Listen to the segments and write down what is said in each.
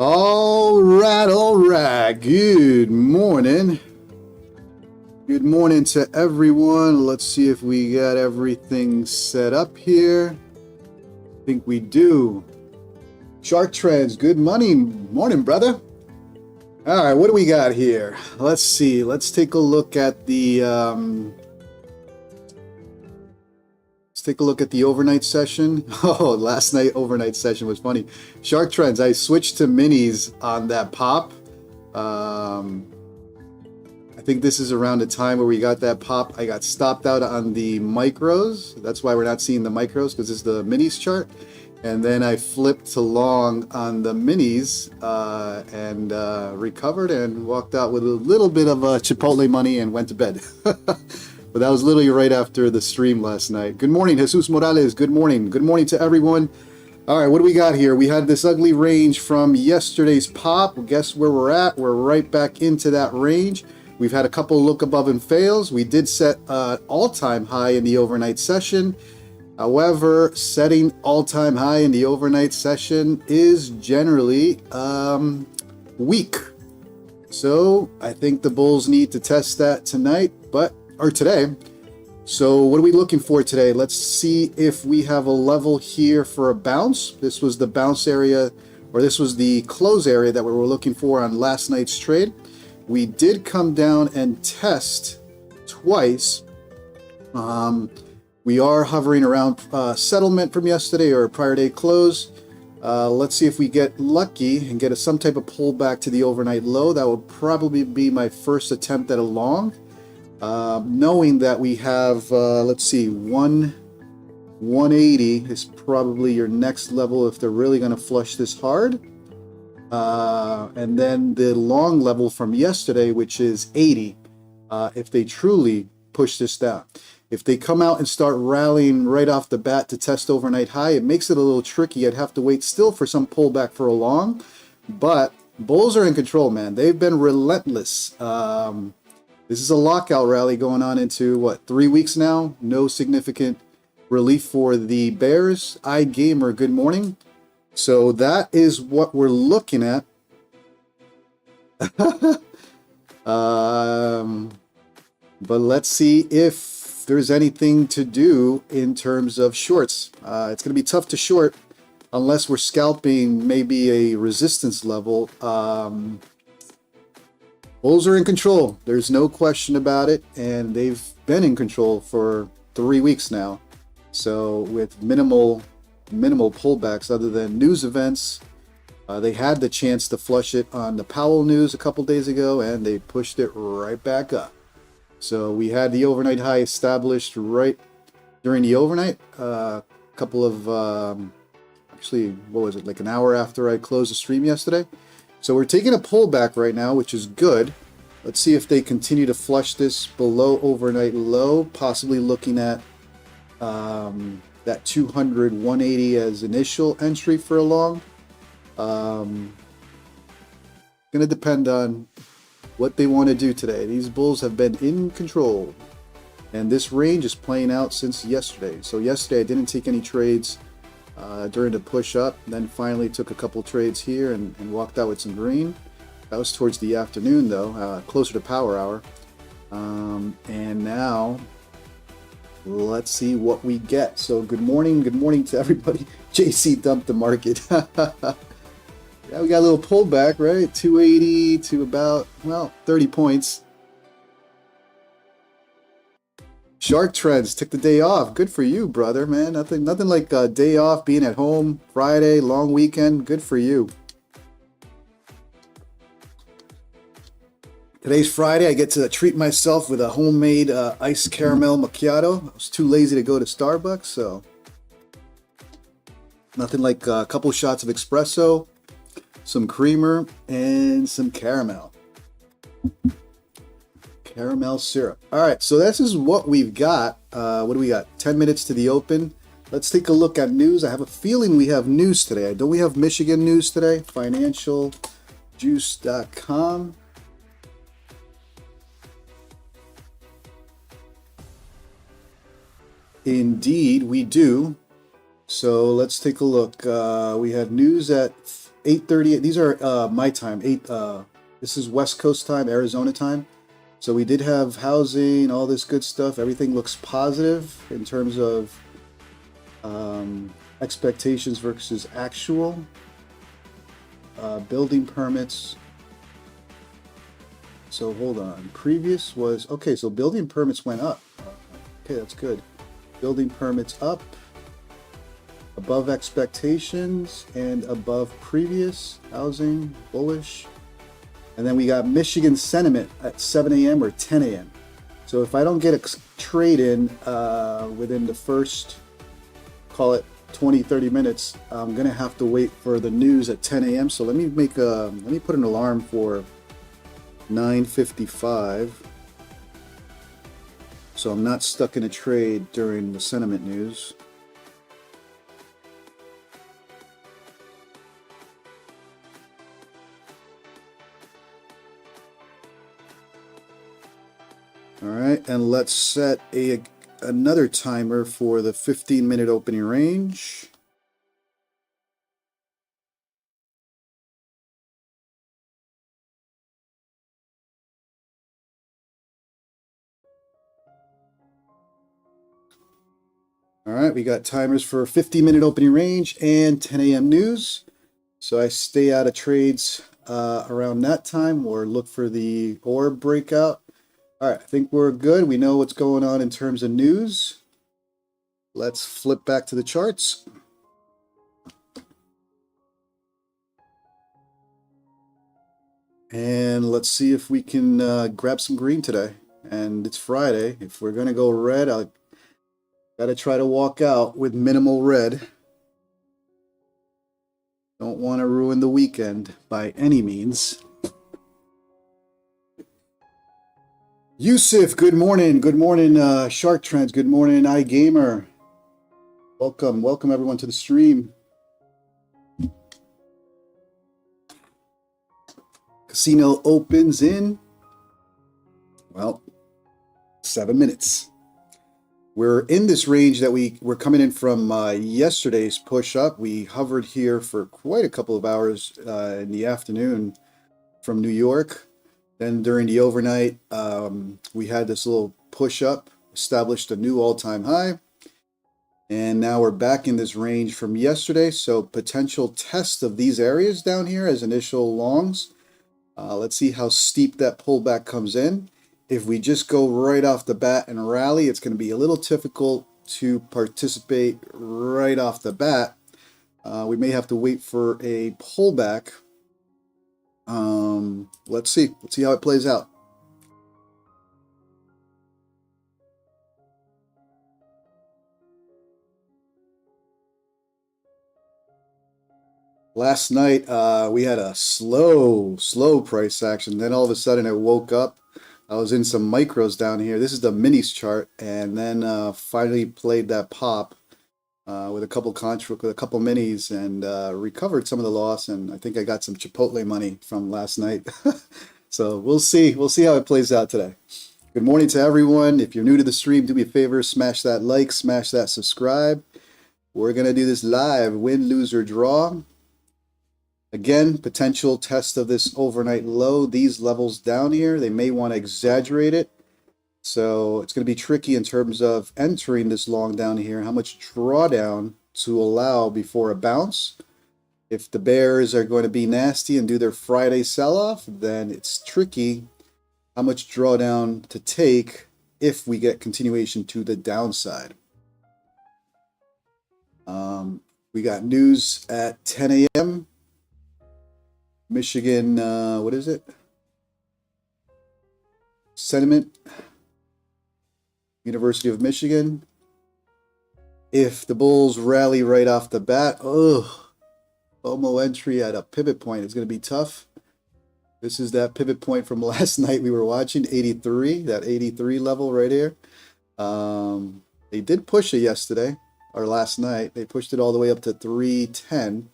All right, all right. Good morning. Good morning to everyone. Let's see if we got everything set up here. I think we do. Shark Trends, good morning, brother. All right, what do we got here? Let's see. Let's take a look at the overnight session. Oh, last night overnight session was funny. Shark Trends, I switched to minis on that pop. I think this is around the time where we got that pop. I got stopped out on the micros. That's why we're not seeing the micros, because this is the minis chart. And then I flipped to long on the minis and recovered and walked out with a little bit of Chipotle money and went to bed. But that was literally right after the stream last night. Good morning, Jesus Morales. Good morning. Good morning to everyone. All right, what do we got here? We had this ugly range from yesterday's pop. Well, guess where we're at? We're right back into that range. We've had a couple look above and fails. We did set an all-time high in the overnight session. However, setting all-time high in the overnight session is generally weak. So I think the bulls need to test that tonight, or today. So what are we looking for today? Let's see if we have a level here for a bounce. This was the bounce area, or this was the close area that we were looking for on last night's trade. We did come down and test twice. We are hovering around settlement from yesterday or prior day close. Let's see if we get lucky and get some type of pullback to the overnight low. That would probably be my first attempt at a long. Knowing that we have, let's see, 180 is probably your next level if they're really going to flush this hard. And then the long level from yesterday, which is 80, if they truly push this down. If they come out and start rallying right off the bat to test overnight high, it makes it a little tricky. I'd have to wait still for some pullback for a long. But bulls are in control, man. They've been relentless. This is a lockout rally going on into, 3 weeks now? No significant relief for the bears. iGamer, good morning. So that is what we're looking at. But let's see if there's anything to do in terms of shorts. It's going to be tough to short unless we're scalping maybe a resistance level. Bulls are in control. There's no question about it. And they've been in control for 3 weeks now. So with minimal pullbacks other than news events. They had the chance to flush it on the Powell news a couple days ago, and they pushed it right back up. So we had the overnight high established right during the overnight. Couple of, actually, what was it, like an hour after I closed the stream yesterday. So we're taking a pullback right now, which is good. Let's see if they continue to flush this below overnight low, possibly looking at that 200, 180 as initial entry for a long. Going to depend on what they want to do today. These bulls have been in control, and this range is playing out since yesterday. So yesterday I didn't take any trades during the push up, then finally took a couple trades here and walked out with some green. That was towards the afternoon though, closer to power hour. And now let's see what we get. So good morning to everybody. JC dumped the market. Yeah, we got a little pullback, right? 280 to about, 30 points. Shark Trends took the day off. Good for you, brother, man. Nothing like a day off, being at home, Friday, long weekend. Good for you. Today's Friday. I get to treat myself with a homemade iced caramel macchiato. I was too lazy to go to Starbucks, so nothing like a couple shots of espresso, some creamer, and some caramel syrup. All right, so this is what we've got. What do we got? 10 minutes to the open. Let's take a look at news. I have a feeling we have news today. Don't we have Michigan news today? Financialjuice.com. Indeed, we do. So let's take a look. We had news at 8:30. These are my time. This is West Coast time, Arizona time. So we did have housing, all this good stuff. Everything looks positive in terms of expectations versus actual. Building permits. So hold on. Previous was okay. So building permits went up. Okay, that's good. Building permits up, above expectations and above previous. Housing bullish. And then we got Michigan sentiment at 7 a.m. or 10 a.m. So if I don't get a trade in within the first, call it 20-30 minutes, I'm gonna have to wait for the news at 10 a.m. So let me put an alarm for 9:55, so I'm not stuck in a trade during the sentiment news. All right, and let's set another timer for the 15-minute opening range. All right, we got timers for 15-minute opening range and 10 a.m. news. So I stay out of trades around that time or look for the orb breakout. All right, I think we're good. We know what's going on in terms of news. Let's flip back to the charts. And let's see if we can grab some green today. And it's Friday. If we're going to go red, I got to try to walk out with minimal red. Don't want to ruin the weekend by any means. Yusuf, good morning. Good morning, Shark Trends. Good morning, iGamer. Welcome everyone to the stream. Casino opens in, well, 7 minutes. We're in this range that we're coming in from yesterday's push up. We hovered here for quite a couple of hours in the afternoon from New York. Then during the overnight, we had this little push up, established a new all-time high. And now we're back in this range from yesterday. So potential test of these areas down here as initial longs. Let's see how steep that pullback comes in. If we just go right off the bat and rally, it's going to be a little difficult to participate right off the bat. We may have to wait for a pullback. Let's see how it plays out. Last night, we had a slow price action. Then all of a sudden it woke up. I was in some micros down here. This is the minis chart, and then finally played that pop with a couple minis and recovered some of the loss. And I think I got some Chipotle money from last night. So we'll see how it plays out today. Good morning to everyone. If you're new to the stream, do me a favor, smash that like, smash that subscribe. We're gonna do this live, win, lose, or draw. Again, potential test of this overnight low. These levels down here, they may want to exaggerate it. So it's going to be tricky in terms of entering this long down here. How much drawdown to allow before a bounce. If the bears are going to be nasty and do their Friday sell-off, then it's tricky how much drawdown to take if we get continuation to the downside. We got news at 10 a.m. Michigan, what is it? Sentiment, University of Michigan. If the bulls rally right off the bat, FOMO entry at a pivot point is going to be tough. This is that pivot point from last night we were watching, 83, that 83 level right here. They did push it yesterday, or last night. They pushed it all the way up to 310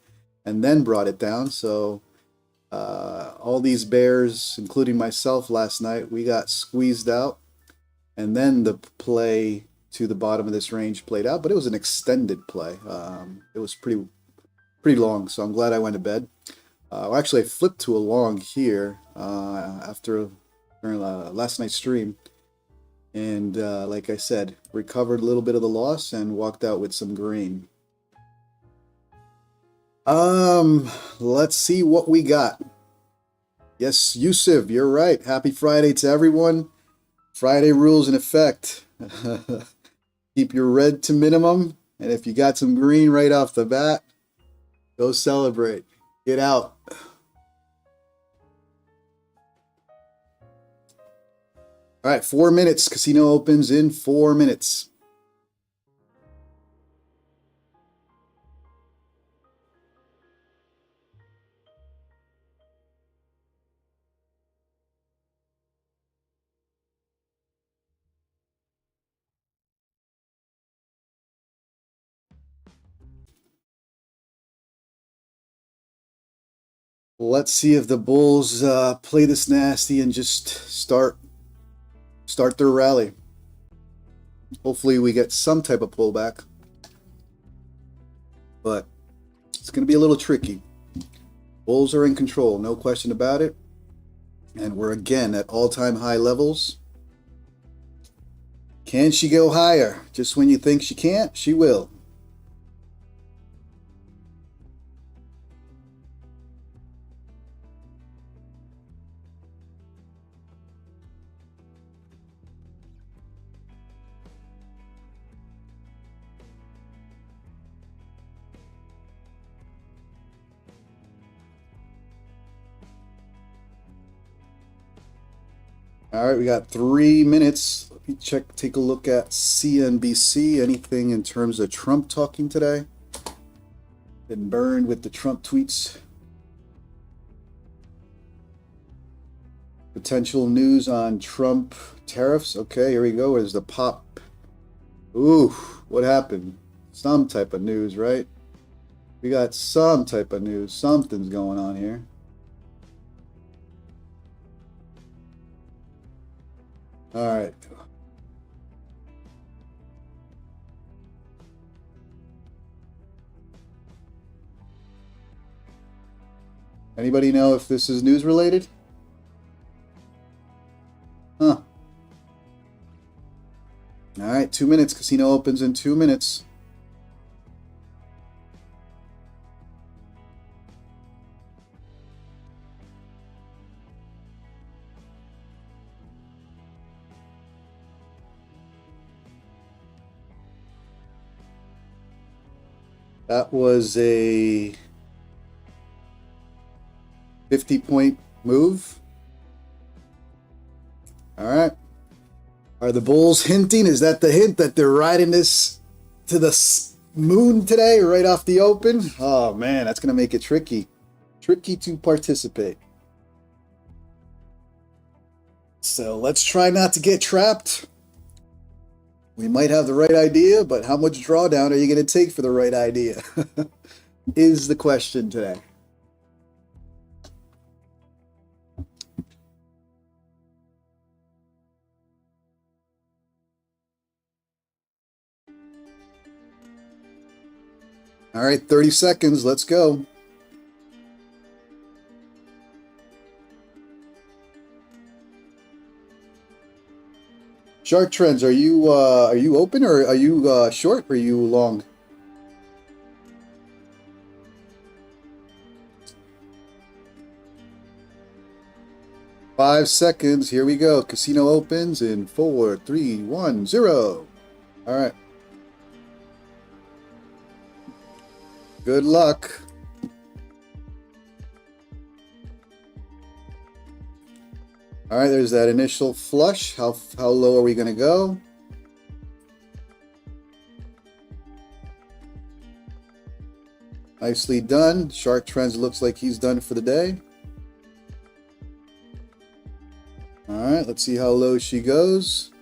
and then brought it down. So all these bears, including myself last night, we got squeezed out, and then the play to the bottom of this range played out, but it was an extended play. It was pretty long, so I'm glad I went to bed. Well, actually, I flipped to a long here after during last night's stream. And like I said, recovered a little bit of the loss and walked out with some green. Let's see what we got. Yes, Yusuf, you're right. Happy Friday to everyone. Friday rules in effect. Keep your red to minimum. And if you got some green right off the bat, go celebrate. Get out. All right, 4 minutes. Casino opens in 4 minutes. Let's see if the Bulls play this nasty and just start their rally. Hopefully we get some type of pullback, but it's going to be a little tricky. Bulls are in control, no question about it. And we're again at all-time high levels. Can she go higher? Just when you think she can't, she will. All right, we got 3 minutes. Let me take a look at CNBC. Anything in terms of Trump talking today? Been burned with the Trump tweets. Potential news on Trump tariffs. Okay, here we go. There's the pop. Ooh, what happened? Some type of news, right? We got some type of news. Something's going on here. All right. Anybody know if this is news related? Huh. All right, 2 minutes. Casino opens in 2 minutes. That was a 50-point move. All right. Are the Bulls hinting? Is that the hint that they're riding this to the moon today, right off the open? Oh, man, that's going to make it tricky. Tricky to participate. So let's try not to get trapped. We might have the right idea, but how much drawdown are you going to take for the right idea? Is the question today. All right, 30 seconds. Let's go. Shark Trends, are you open or are you short or are you long? Five seconds. Here we go. Casino opens in 4, 3, 1, 0. All right. Good luck. All right, there's that initial flush. How low are we going to go? Nicely done. Shark Trends looks like he's done for the day. All right, let's see how low she goes.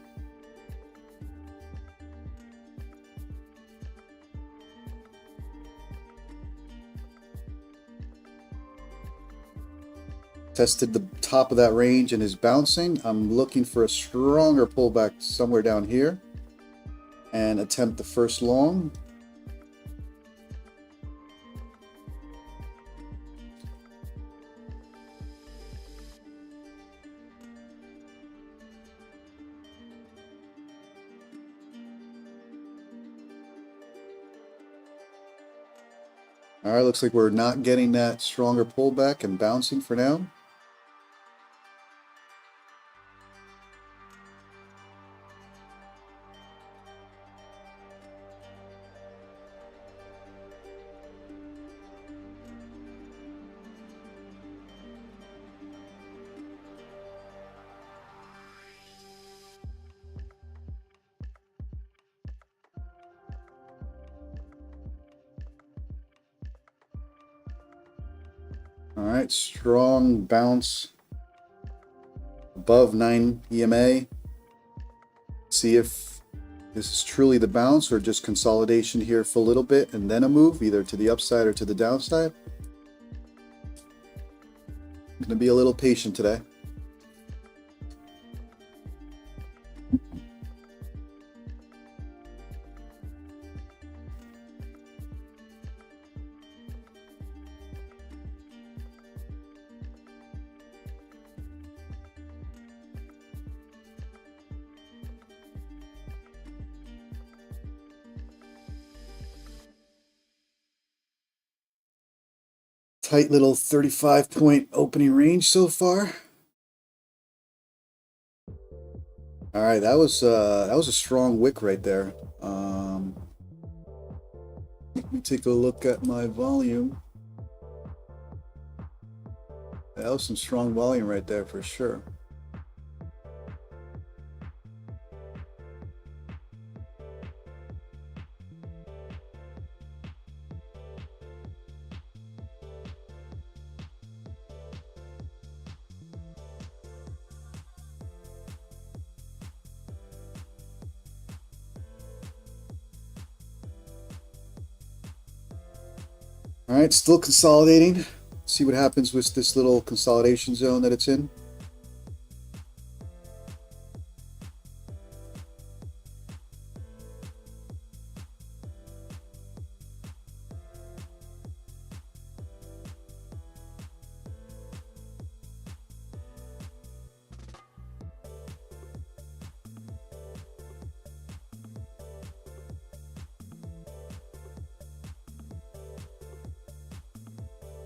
Tested the top of that range and is bouncing. I'm looking for a stronger pullback somewhere down here and attempt the first long. All right, looks like we're not getting that stronger pullback and bouncing for now. All right, strong bounce above 9 EMA. See if this is truly the bounce or just consolidation here for a little bit and then a move either to the upside or to the downside. I'm going to be a little patient today. Tight little 35-point opening range so far. All right, that was a strong wick right there. Let me take a look at my volume. That was some strong volume right there for sure. All right, still consolidating. See what happens with this little consolidation zone that it's in.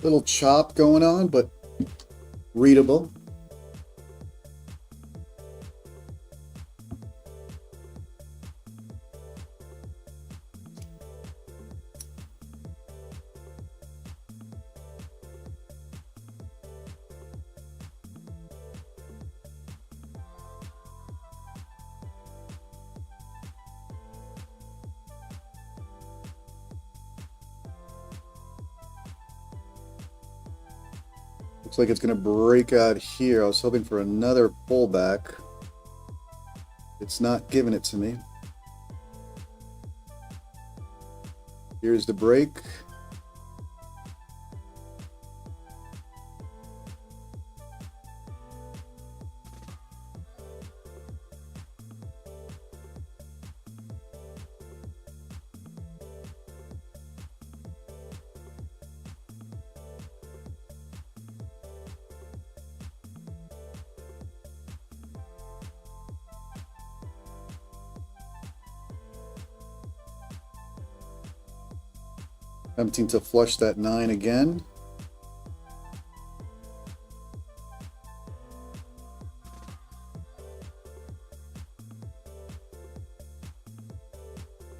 Little chop going on, but readable. Looks like it's going to break out here. I was hoping for another pullback. It's not giving it to me. Here's the break. Attempting to flush that 9 again.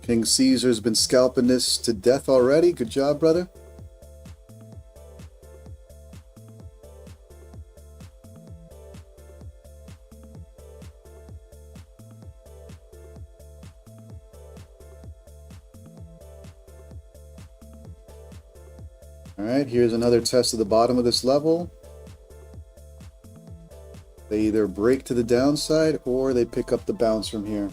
King Caesar's been scalping this to death already. Good job, brother. All right, here's another test of the bottom of this level. They either break to the downside or they pick up the bounce from here.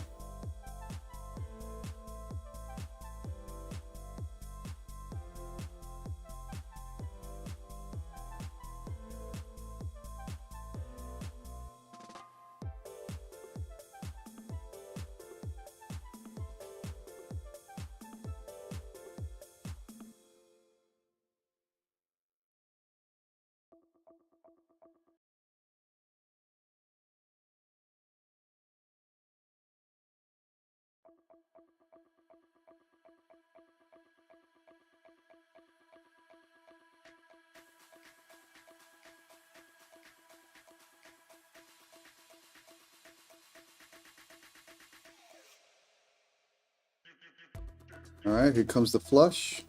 All right, here comes the flush.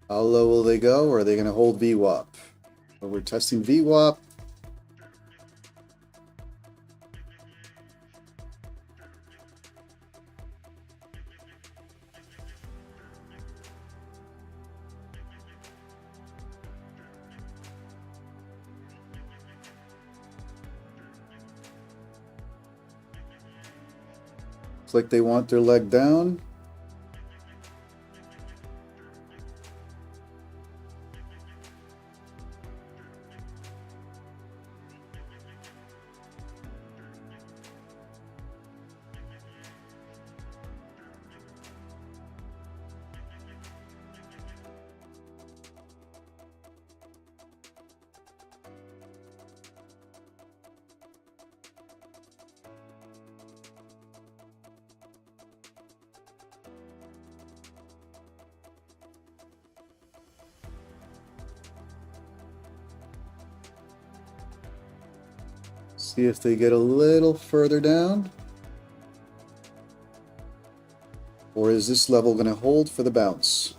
How low will they go, or are they going to hold VWAP? So we're testing VWAP. Looks like they want their leg down. See if they get a little further down. Or is this level going to hold for the bounce?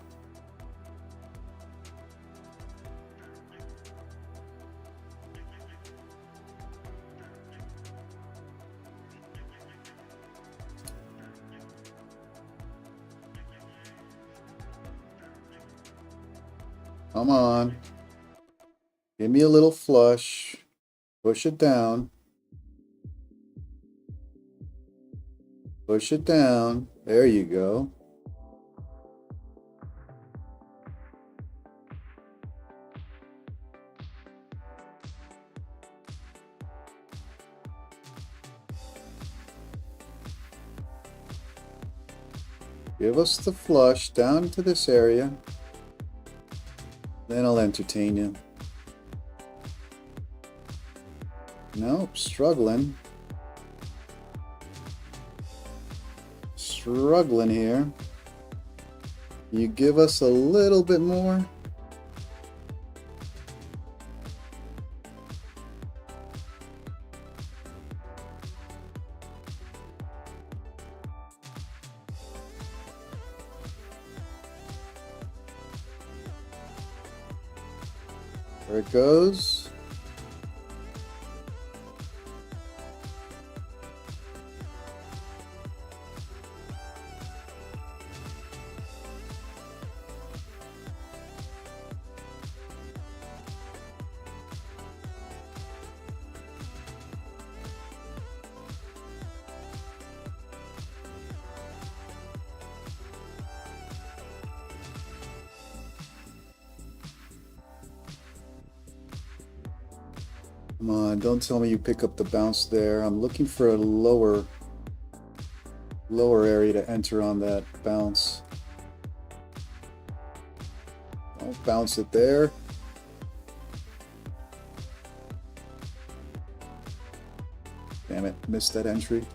Come on. Give me a little flush. Push it down. Push it down. There you go. Give us the flush down to this area. Then I'll entertain you. Nope, struggling. Struggling here. You give us a little bit more. There it goes. Come on, don't tell me you pick up the bounce there. I'm looking for a lower area to enter on that bounce. Don't bounce it there. Damn it, missed that entry.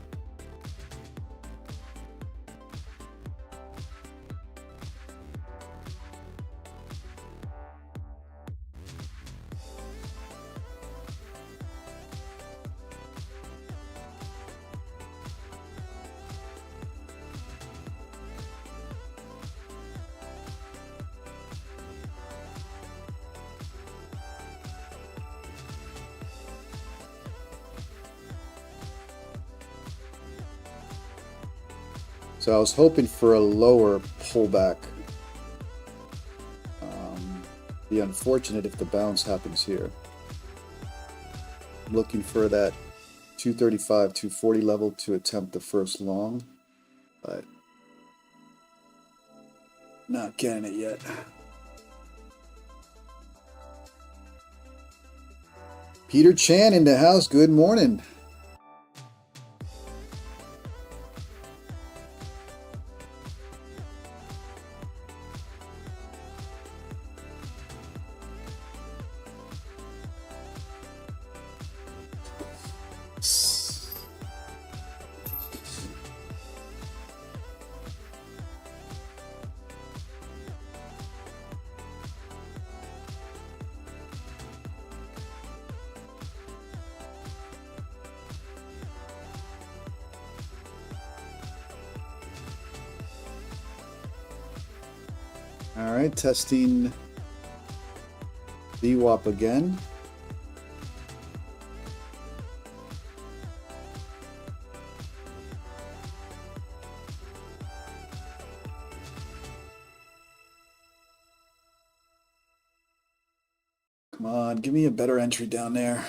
So I was hoping for a lower pullback. Be unfortunate if the bounce happens here. I'm looking for that 235, 240 level to attempt the first long, but not getting it yet. Peter Chan in the house. Good morning. All right, testing VWAP again. Come on, give me a better entry down there.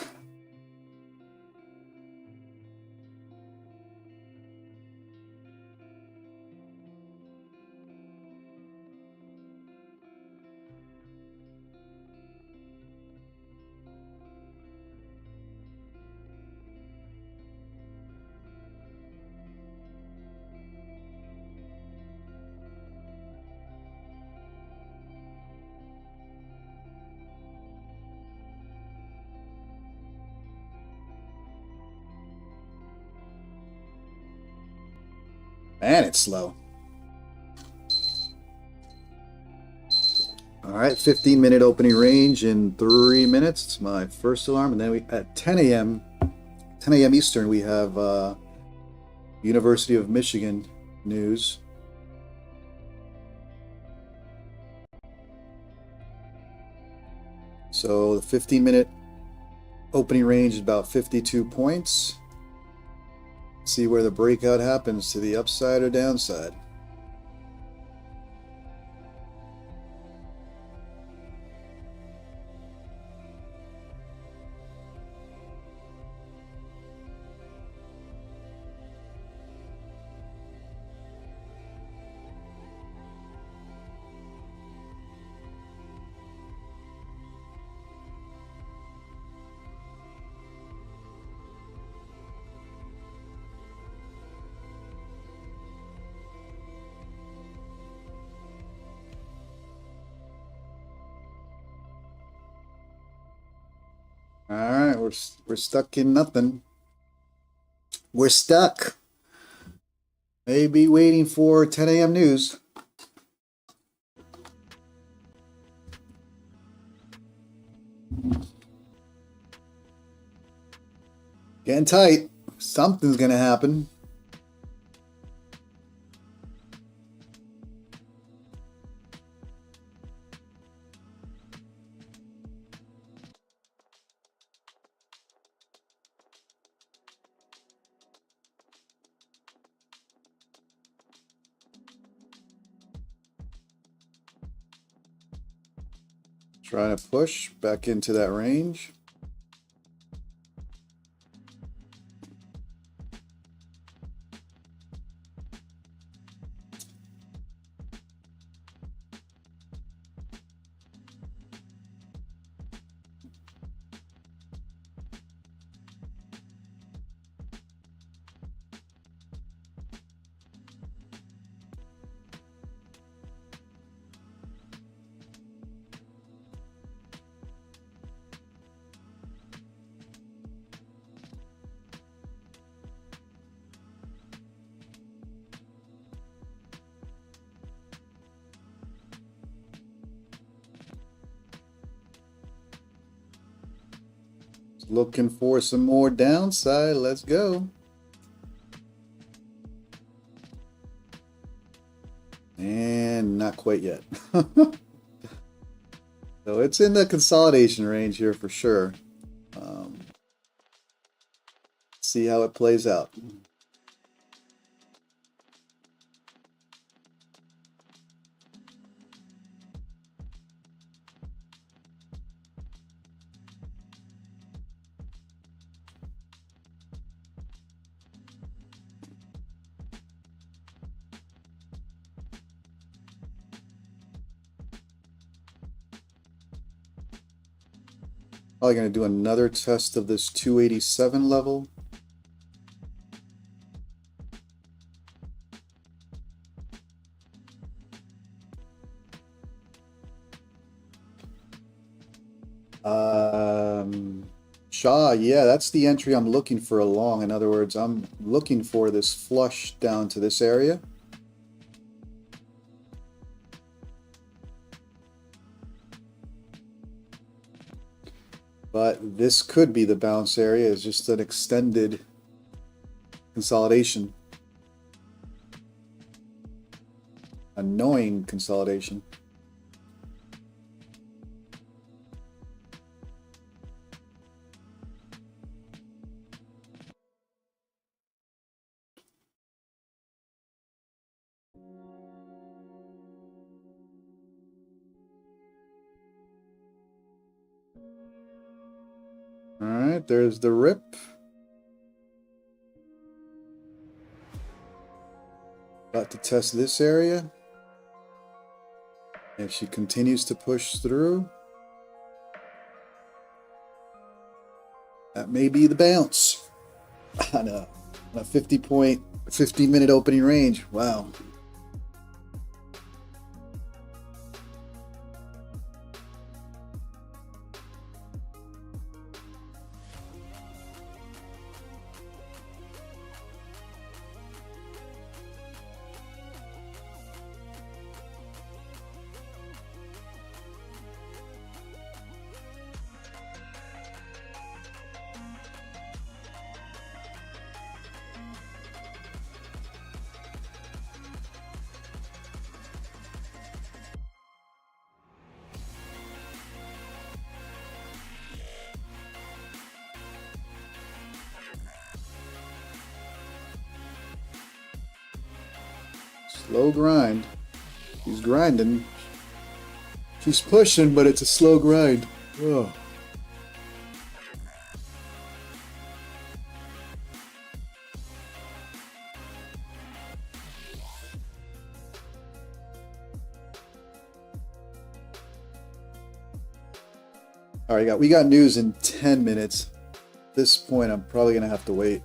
Man, it's slow. All right, 15-minute opening range in 3 minutes. It's my first alarm. And then we at 10 a.m. Eastern, we have University of Michigan news. So the 15-minute opening range is about 52 points. See where the breakout happens, to the upside or downside. All right, we're stuck in nothing. We're stuck. Maybe waiting for 10 a.m. news. Getting tight. Something's gonna happen. Trying to push back into that range. Looking for some more downside. Let's go. And not quite yet. So it's in the consolidation range here for sure. See how it plays out. Probably going to do another test of this 287 level. Shaw, yeah, that's the entry I'm looking for along. In other words, I'm looking for this flush down to this area. But this could be the bounce area. It's just an extended consolidation. Annoying consolidation. right, there's the rip. About to test this area. If she continues to push through, that may be the bounce on a 50-minute opening range. Wow. Slow grind. She's grinding. She's pushing, but it's a slow grind. Oh. All right, we got news in 10 minutes. At this point, I'm probably gonna have to wait.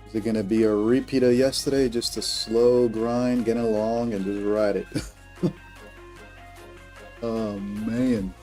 Is it going to be a repeat of yesterday? Just a slow grind, getting along, and just ride it. Oh, man.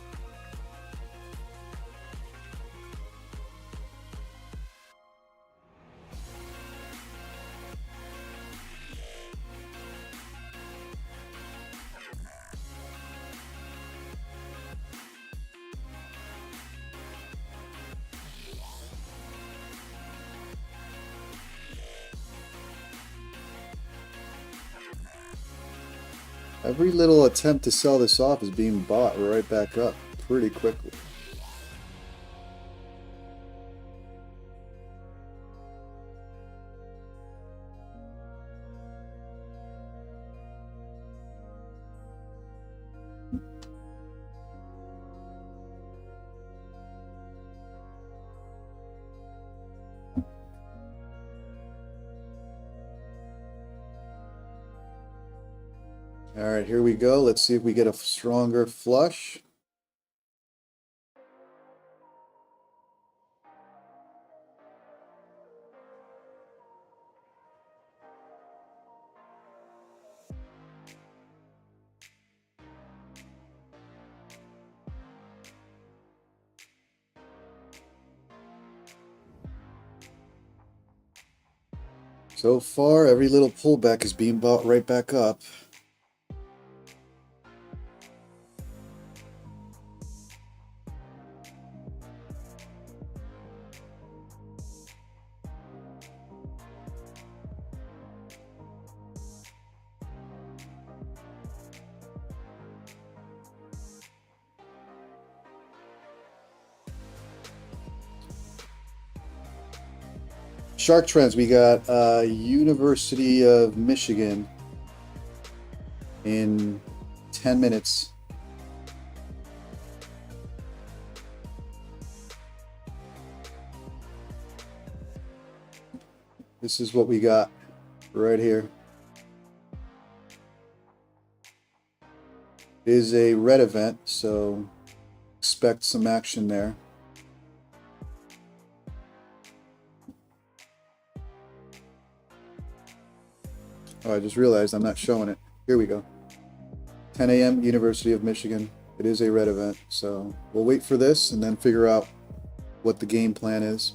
Every little attempt to sell this off is being bought right back up pretty quickly. All right, here we go. Let's see if we get a stronger flush. So far, every little pullback is being bought right back up. Shark trends, we got University of Michigan in 10 minutes. This is what we got right here. It is a red event, so expect some action there. Oh, I just realized I'm not showing it. Here we go. 10 a.m. University of Michigan. It is a red event, so we'll wait for this and then figure out what the game plan is.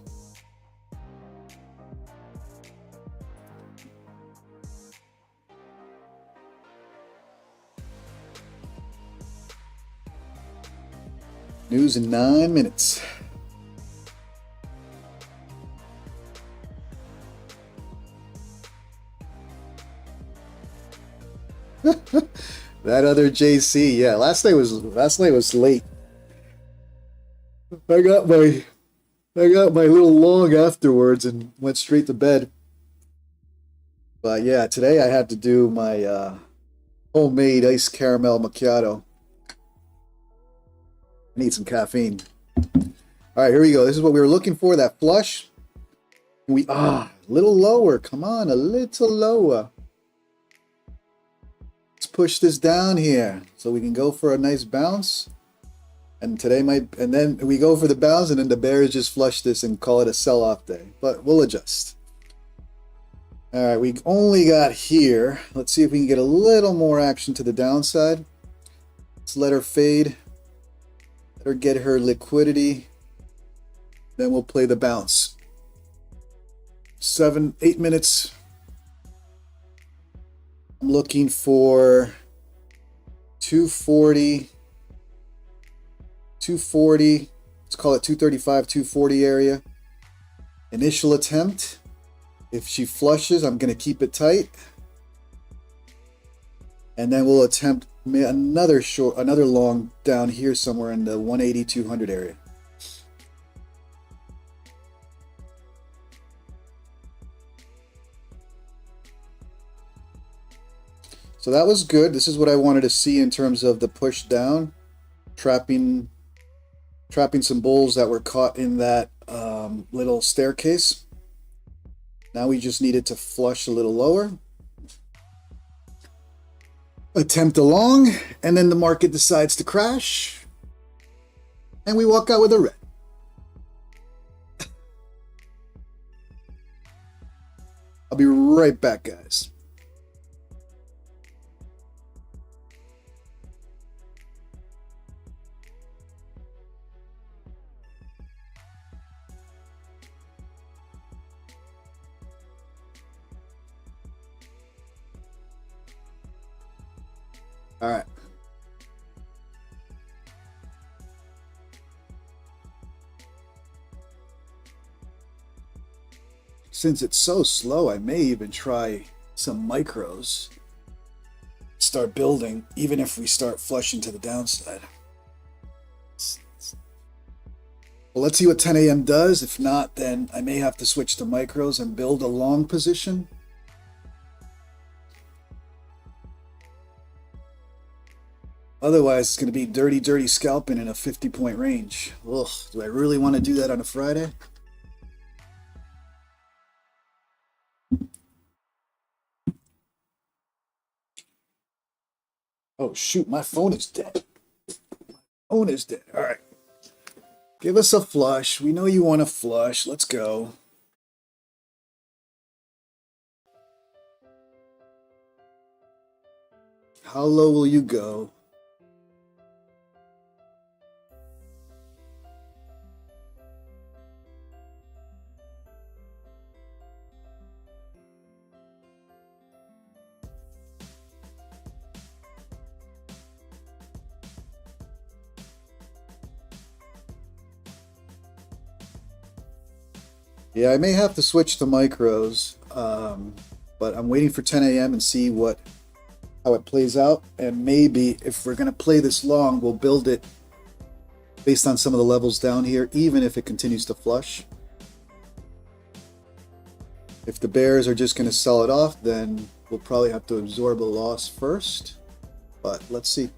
News in 9 minutes. That other JC, yeah. Last night was late. I got my little long afterwards and went straight to bed. But yeah, today I had to do my homemade iced caramel macchiato. I need some caffeine. All right, here we go. This is what we were looking for, that flush. A little lower. Come on, a little lower. Let's push this down here so we can go for a nice bounce. And then we go for the bounce, and then the bears just flush this and call it a sell-off day. But we'll adjust. All right, we only got here. Let's see if we can get a little more action to the downside. Let's let her fade. Let her get her liquidity. Then we'll play the bounce. 8 minutes. I'm looking for 240. 240. Let's call it 235, 240 area. Initial attempt. If she flushes, I'm going to keep it tight. And then we'll attempt another long down here somewhere in the 180, 200 area. So that was good. This is what I wanted to see in terms of the push down, trapping some bulls that were caught in that little staircase. Now we just needed to flush a little lower. Attempt a long, and then the market decides to crash. And we walk out with a red. I'll be right back, guys. All right. Since it's so slow, I may even try some micros. Start building, even if we start flushing to the downside. Well, let's see what 10 a.m. does. If not, then I may have to switch to micros and build a long position. Otherwise, it's going to be dirty scalping in a 50-point range. Ugh, do I really want to do that on a Friday? Oh, shoot, my phone is dead. My phone is dead. All right. Give us a flush. We know you want a flush. Let's go. How low will you go? Yeah, I may have to switch to micros, but I'm waiting for 10 a.m. and see how it plays out. And maybe if we're going to play this long, we'll build it based on some of the levels down here, even if it continues to flush. If the bears are just going to sell it off, then we'll probably have to absorb a loss first. But let's see.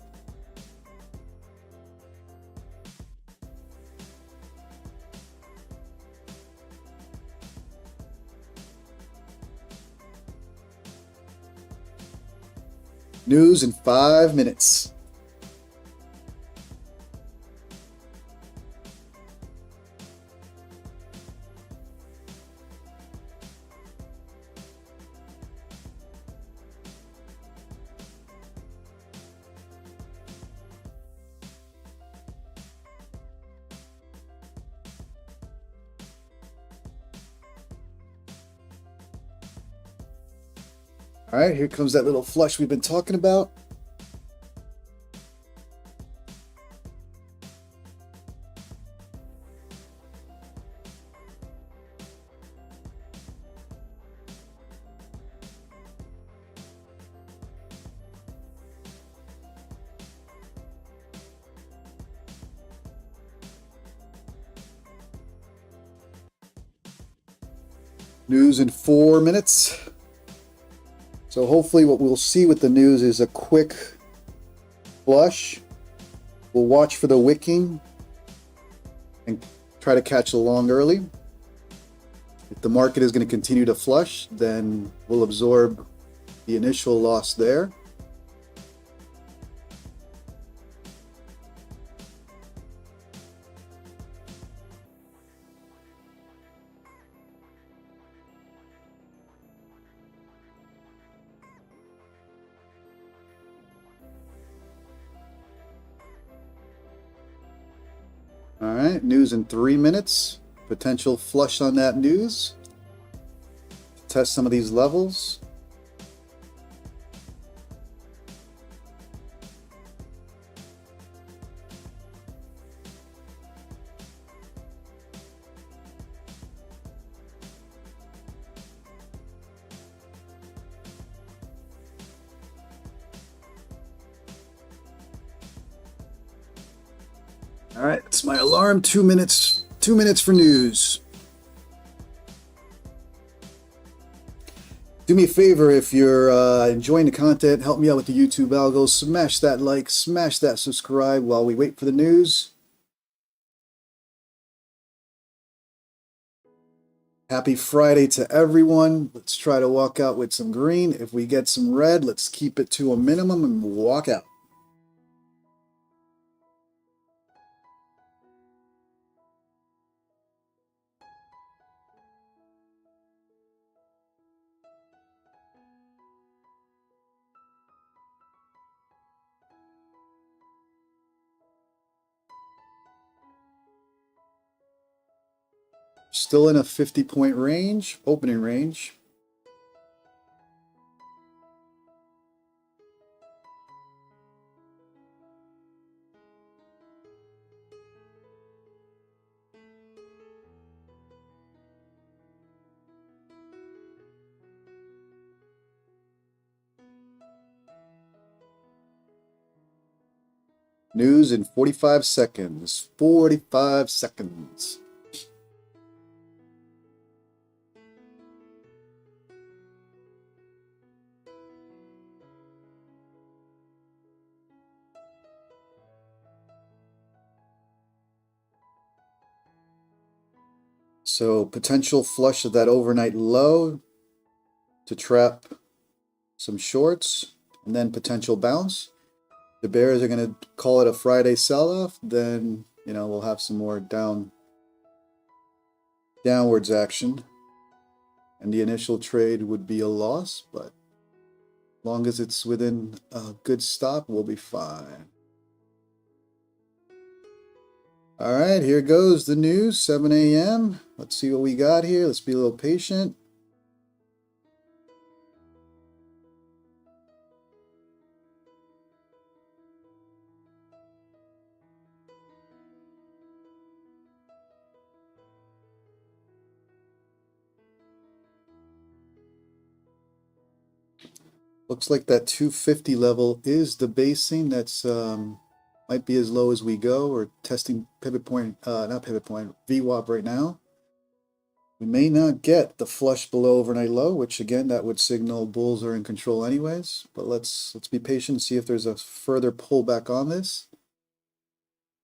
News in 5 minutes. All right, here comes that little flush we've been talking about. News in 4 minutes. So hopefully what we'll see with the news is a quick flush. We'll watch for the wicking and try to catch a long early. If the market is going to continue to flush, then we'll absorb the initial loss there. All right, news in 3 minutes. Potential flush on that news. Test some of these levels. All right, it's my alarm. 2 minutes. 2 minutes for news. Do me a favor, if you're enjoying the content, help me out with the YouTube algo. Smash that like, smash that subscribe while we wait for the news. Happy Friday to everyone. Let's try to walk out with some green. If we get some red, let's keep it to a minimum and walk out. Still in a 50-point range, opening range. News in 45 seconds. 45 seconds. So potential flush of that overnight low to trap some shorts, and then potential bounce. The bears are going to call it a Friday sell-off, then we'll have some more downwards action, and the initial trade would be a loss, but as long as it's within a good stop, we'll be fine. All right, here goes the news, 7 a.m. Let's see what we got here. Let's be a little patient. Looks like that 250 level is the basing. That's might be as low as we go. We're testing pivot point, not pivot point, VWAP right now. We may not get the flush below overnight low, which again, that would signal bulls are in control anyways. But let's be patient and see if there's a further pullback on this.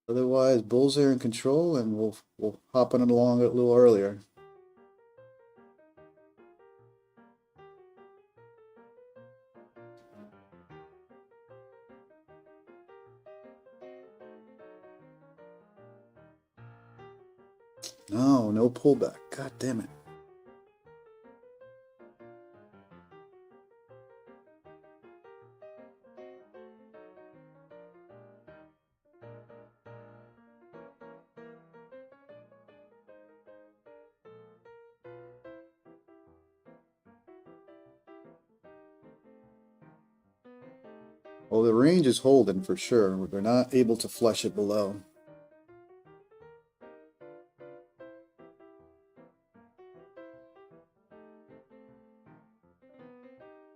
Otherwise, bulls are in control, and we'll hop on it along a little earlier. No pullback. God damn it. Well, the range is holding for sure. They're not able to flush it below.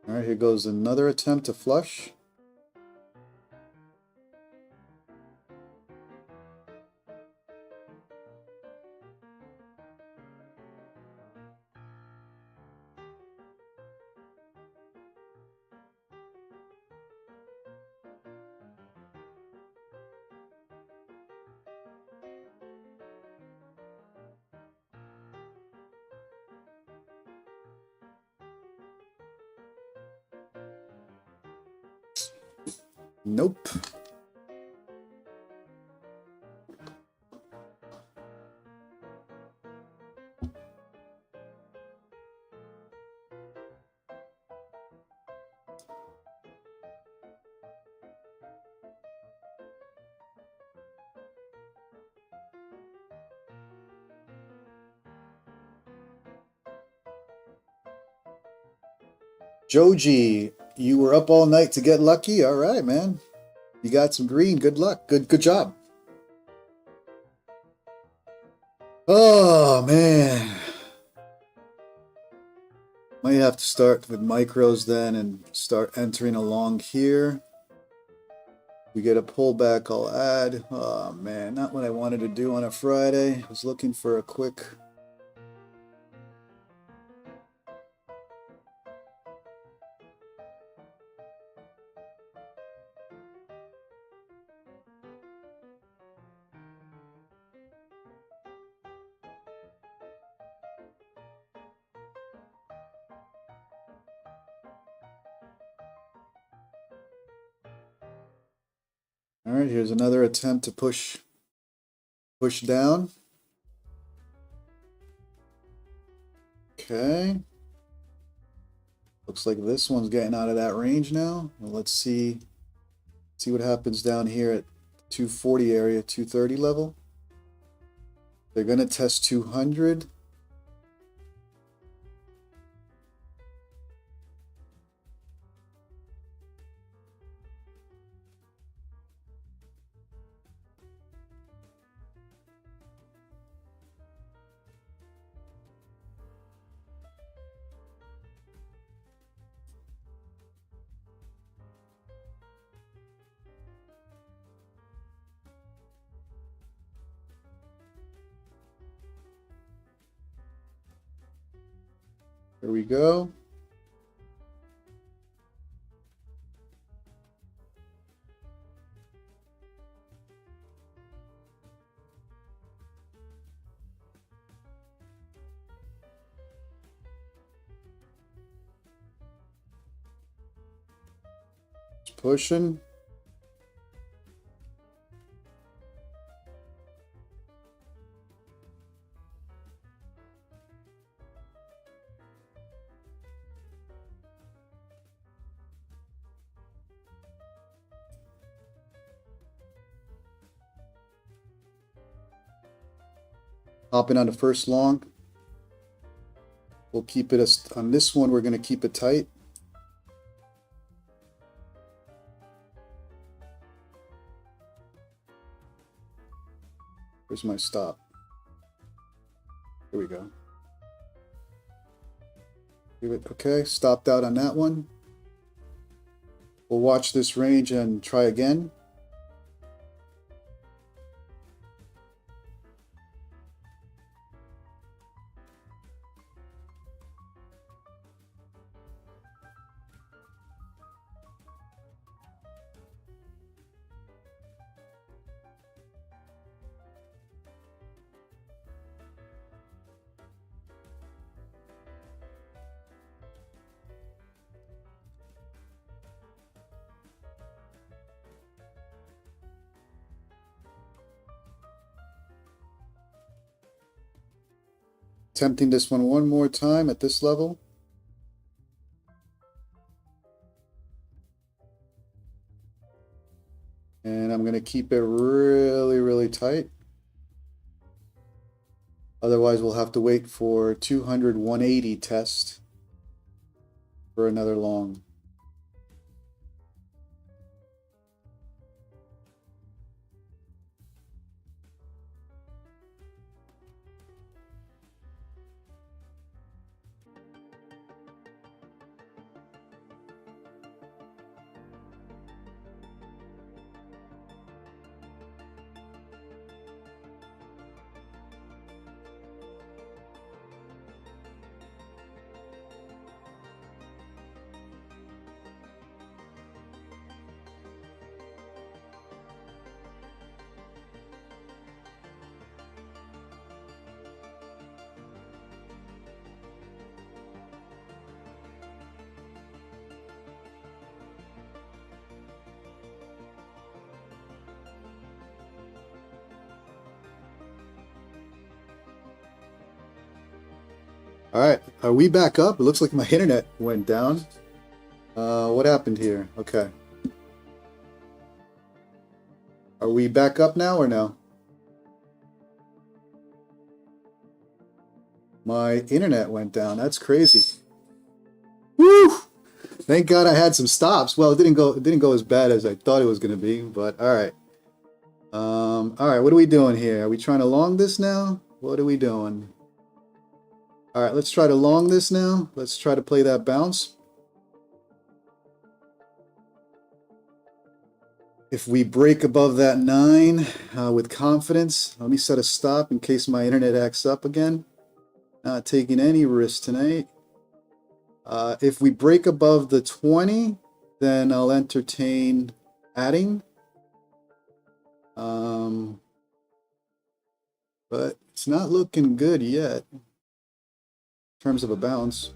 All right, here goes another attempt to flush. Nope. Joji, you were up all night to get lucky? All right, man. You got some green. Good luck. Good job. Oh, man. Might have to start with micros then and start entering along here. We get a pullback, I'll add. Oh, man. Not what I wanted to do on a Friday. I was looking for a quick... All right, here's another attempt to push down. Okay. Looks like this one's getting out of that range now. Well, let's see what happens down here at 240 area, 230 level. They're going to test 200. Here we go. It's pushing. Hopping on the first long. We'll keep it on this one. We're going to keep it tight. Where's my stop? Here we go. Give it okay. Stopped out on that one. We'll watch this range and try again. Attempting this one more time at this level. And I'm going to keep it really, really tight. Otherwise, we'll have to wait for 200, 180 test for another long. All right, are we back up? It looks like my internet went down. What happened here? Okay. Are we back up now or no? My internet went down. That's crazy. Woo! Thank God I had some stops. Well, it didn't go as bad as I thought it was going to be, but all right. All right, what are we doing here? Are we trying to long this now? What are we doing? All right, let's try to long this now. Let's try to play that bounce. If we break above that 9 with confidence, let me set a stop in case my internet acts up again. Not taking any risk tonight. If we break above the 20, then I'll entertain adding. But it's not looking good yet in terms of a bounce.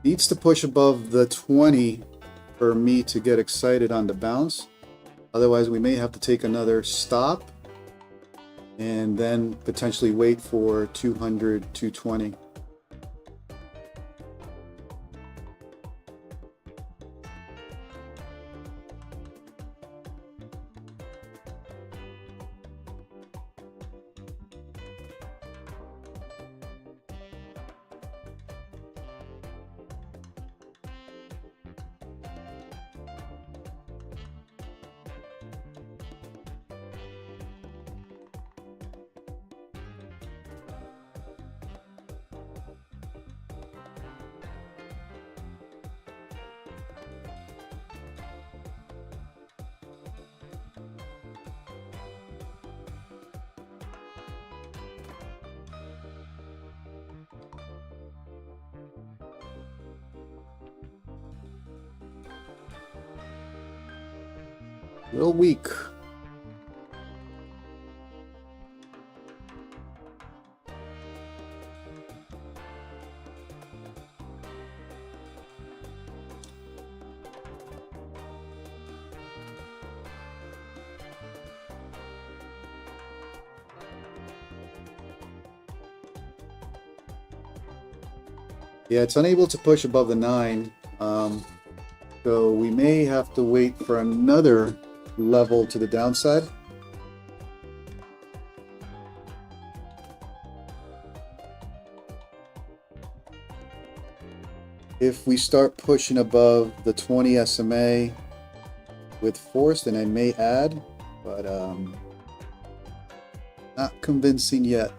Needs to push above the 20 for me to get excited on the bounce. Otherwise, we may have to take another stop and then potentially wait for 200, 220. A little weak. Yeah, it's unable to push above the 9. So we may have to wait for another level to the downside. If we start pushing above the 20 SMA with force, then I may add, but not convincing yet.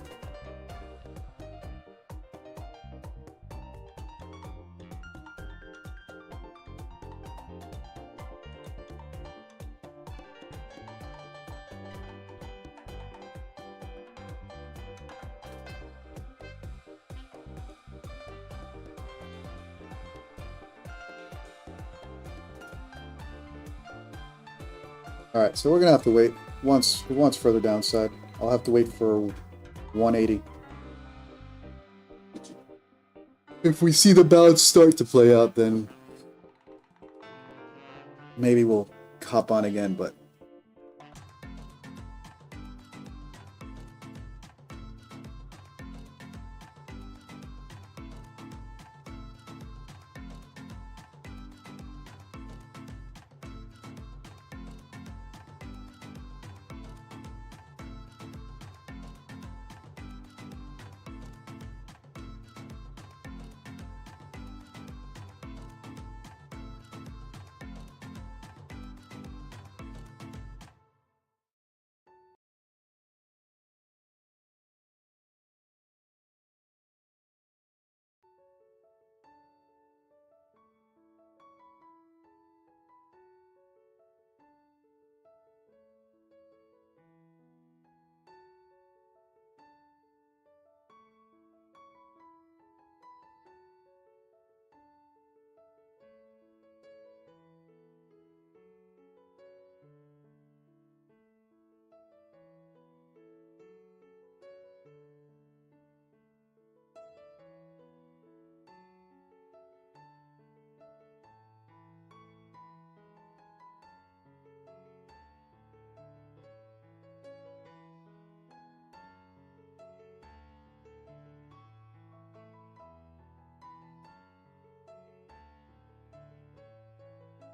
All right, so we're gonna have to wait once further downside. I'll have to wait for 180. If we see the bounce start to play out, then maybe we'll hop on again, but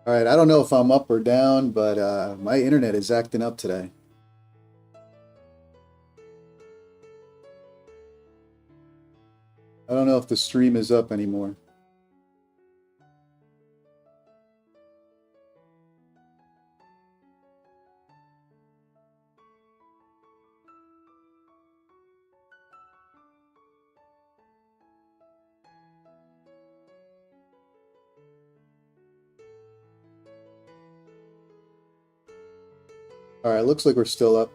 All right, I don't know if I'm up or down, but my internet is acting up today. I don't know if the stream is up anymore. All right, looks like we're still up.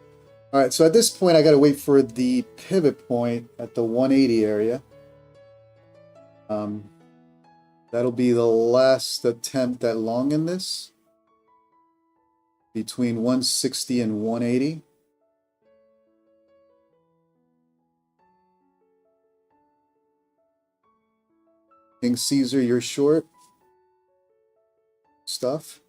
All right, so at this point, I got to wait for the pivot point at the 180 area. That'll be the last attempt at long in this, between 160 and 180. King Caesar, you're short stuff.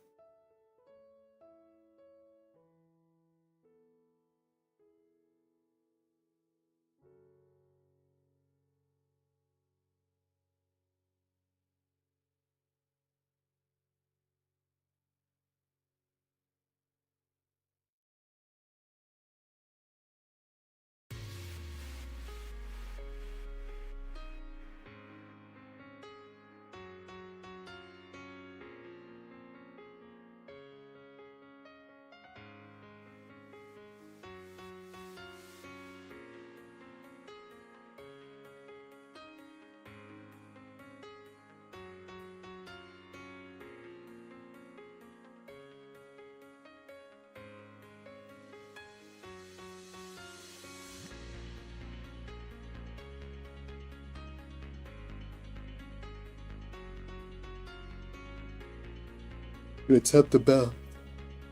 Gonna attempt the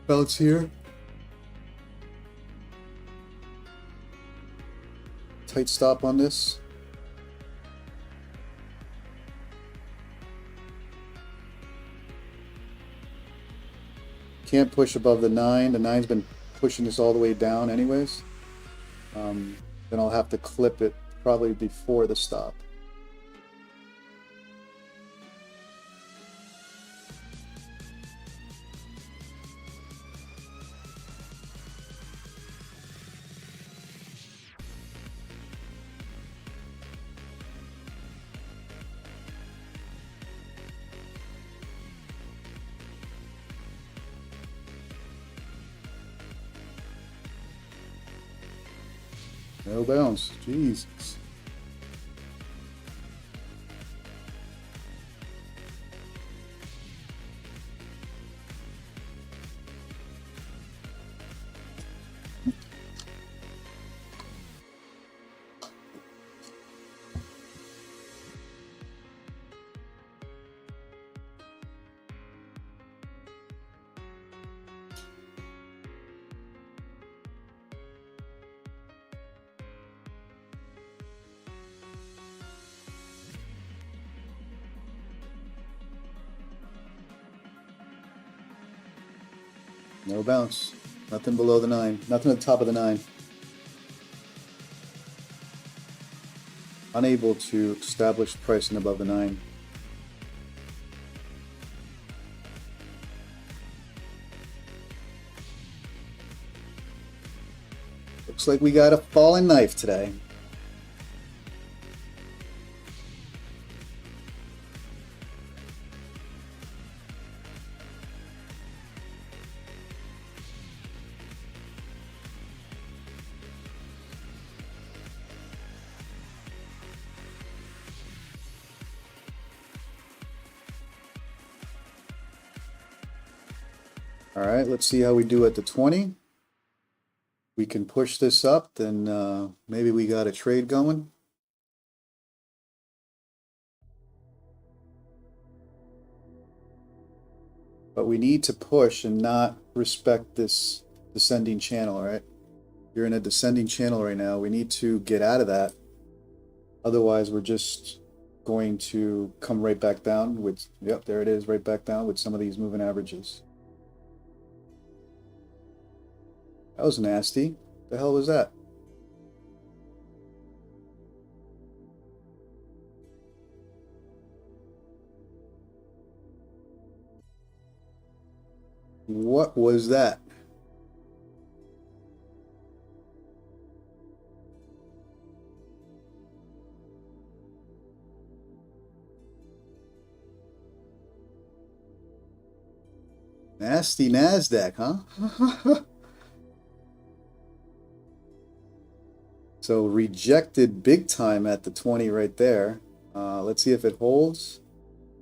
bounce here. Tight stop on this. Can't push above the 9. The 9's been pushing this all the way down anyways. Then I'll have to clip it probably before the stop. No bounce. Jesus. No bounce. Nothing below the 9. Nothing at the top of the 9. Unable to establish pricing above the 9. Looks like we got a falling knife today. All right, let's see how we do at the 20. We can push this up, then maybe we got a trade going. But we need to push and not respect this descending channel, right? You're in a descending channel right now. We need to get out of that. Otherwise, we're just going to come right back down with, yep, there it is, right back down with some of these moving averages. That was nasty. The hell was that? What was that? Nasty NASDAQ, huh? So rejected big time at the 20 right there. Let's see if it holds.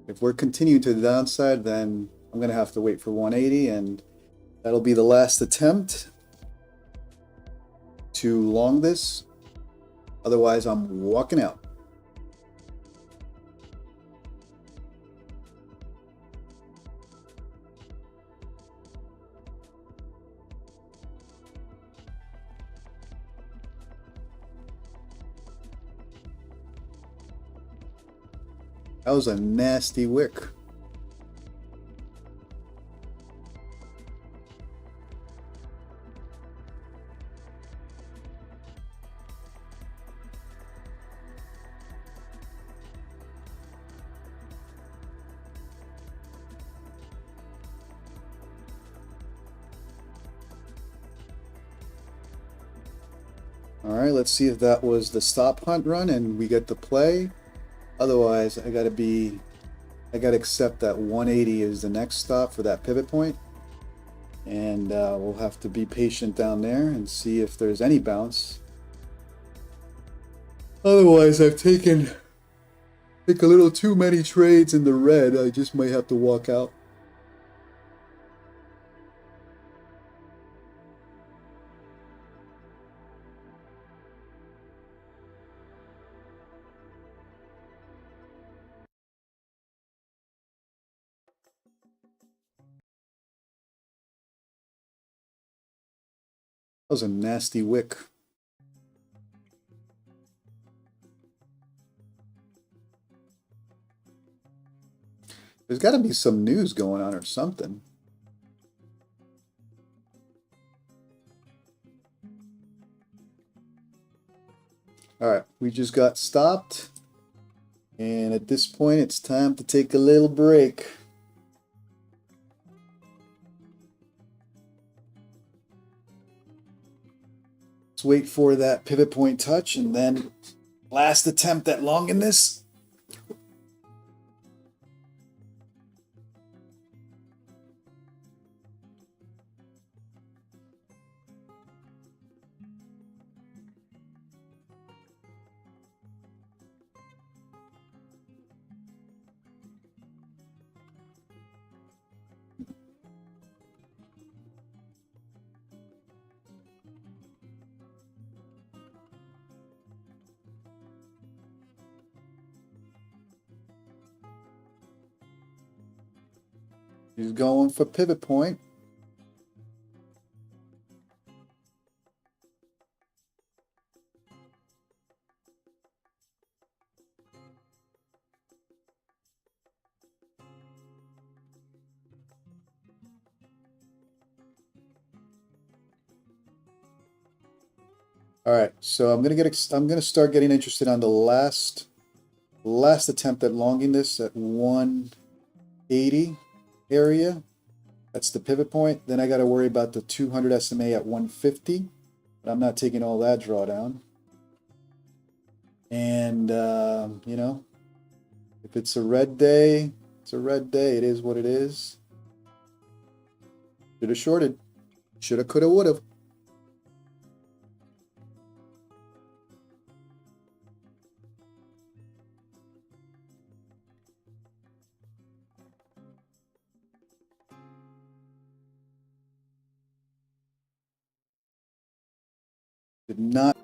If we're continuing to the downside, then I'm going to have to wait for 180, and that'll be the last attempt to long this. Otherwise, I'm walking out. That was a nasty wick. All right, let's see if that was the stop hunt run and we get the play. Otherwise, I gotta accept that 180 is the next stop for that pivot point. And we'll have to be patient down there and see if there's any bounce. Otherwise, I've taken a little too many trades in the red. I just might have to walk out. That was a nasty wick. There's got to be some news going on or something. All right, we just got stopped. And at this point, it's time to take a little break. Let's wait for that pivot point touch and then last attempt at longing this. He's going for pivot point. All right, so I'm gonna start getting interested on the last attempt at longing this at 180 area. That's the pivot point. Then I got to worry about the 200 SMA at 150, but I'm not taking all that drawdown. And you know, if it's a red day, it's a red day. It is what it is. Should have shorted. Shoulda, coulda, woulda. Did not.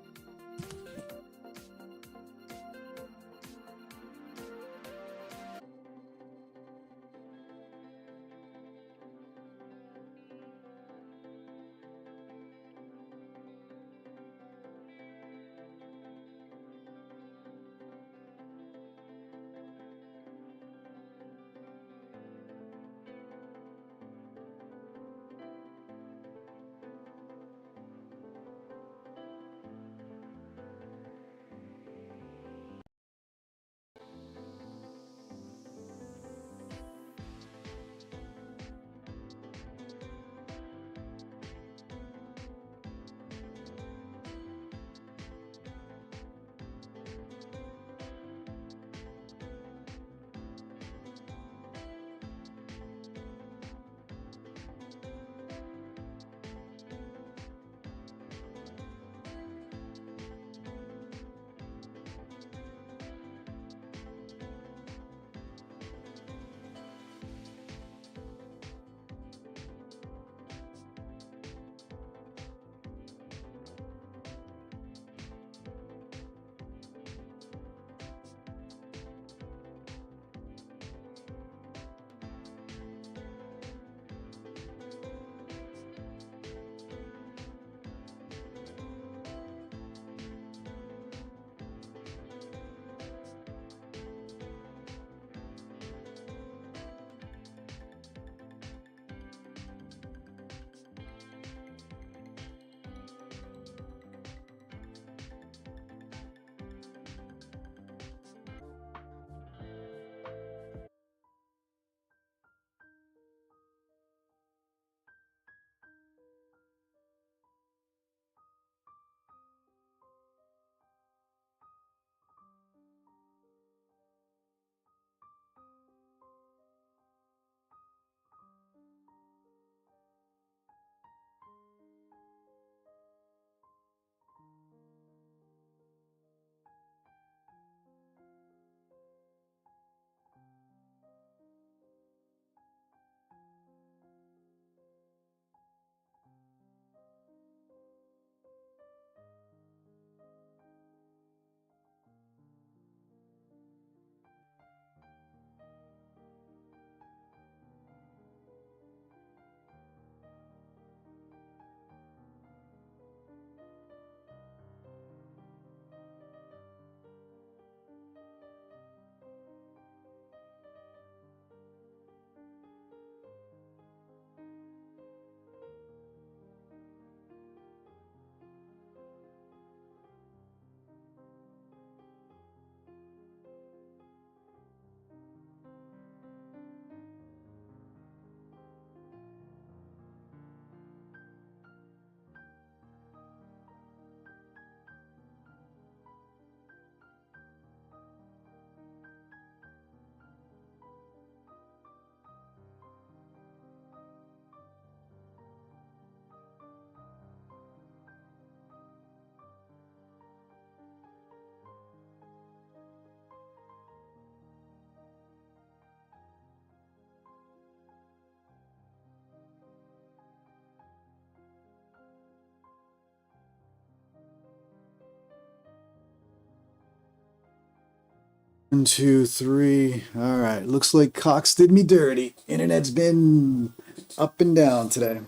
1, 2, 3. All right. Looks like Cox did me dirty. Internet's been up and down today.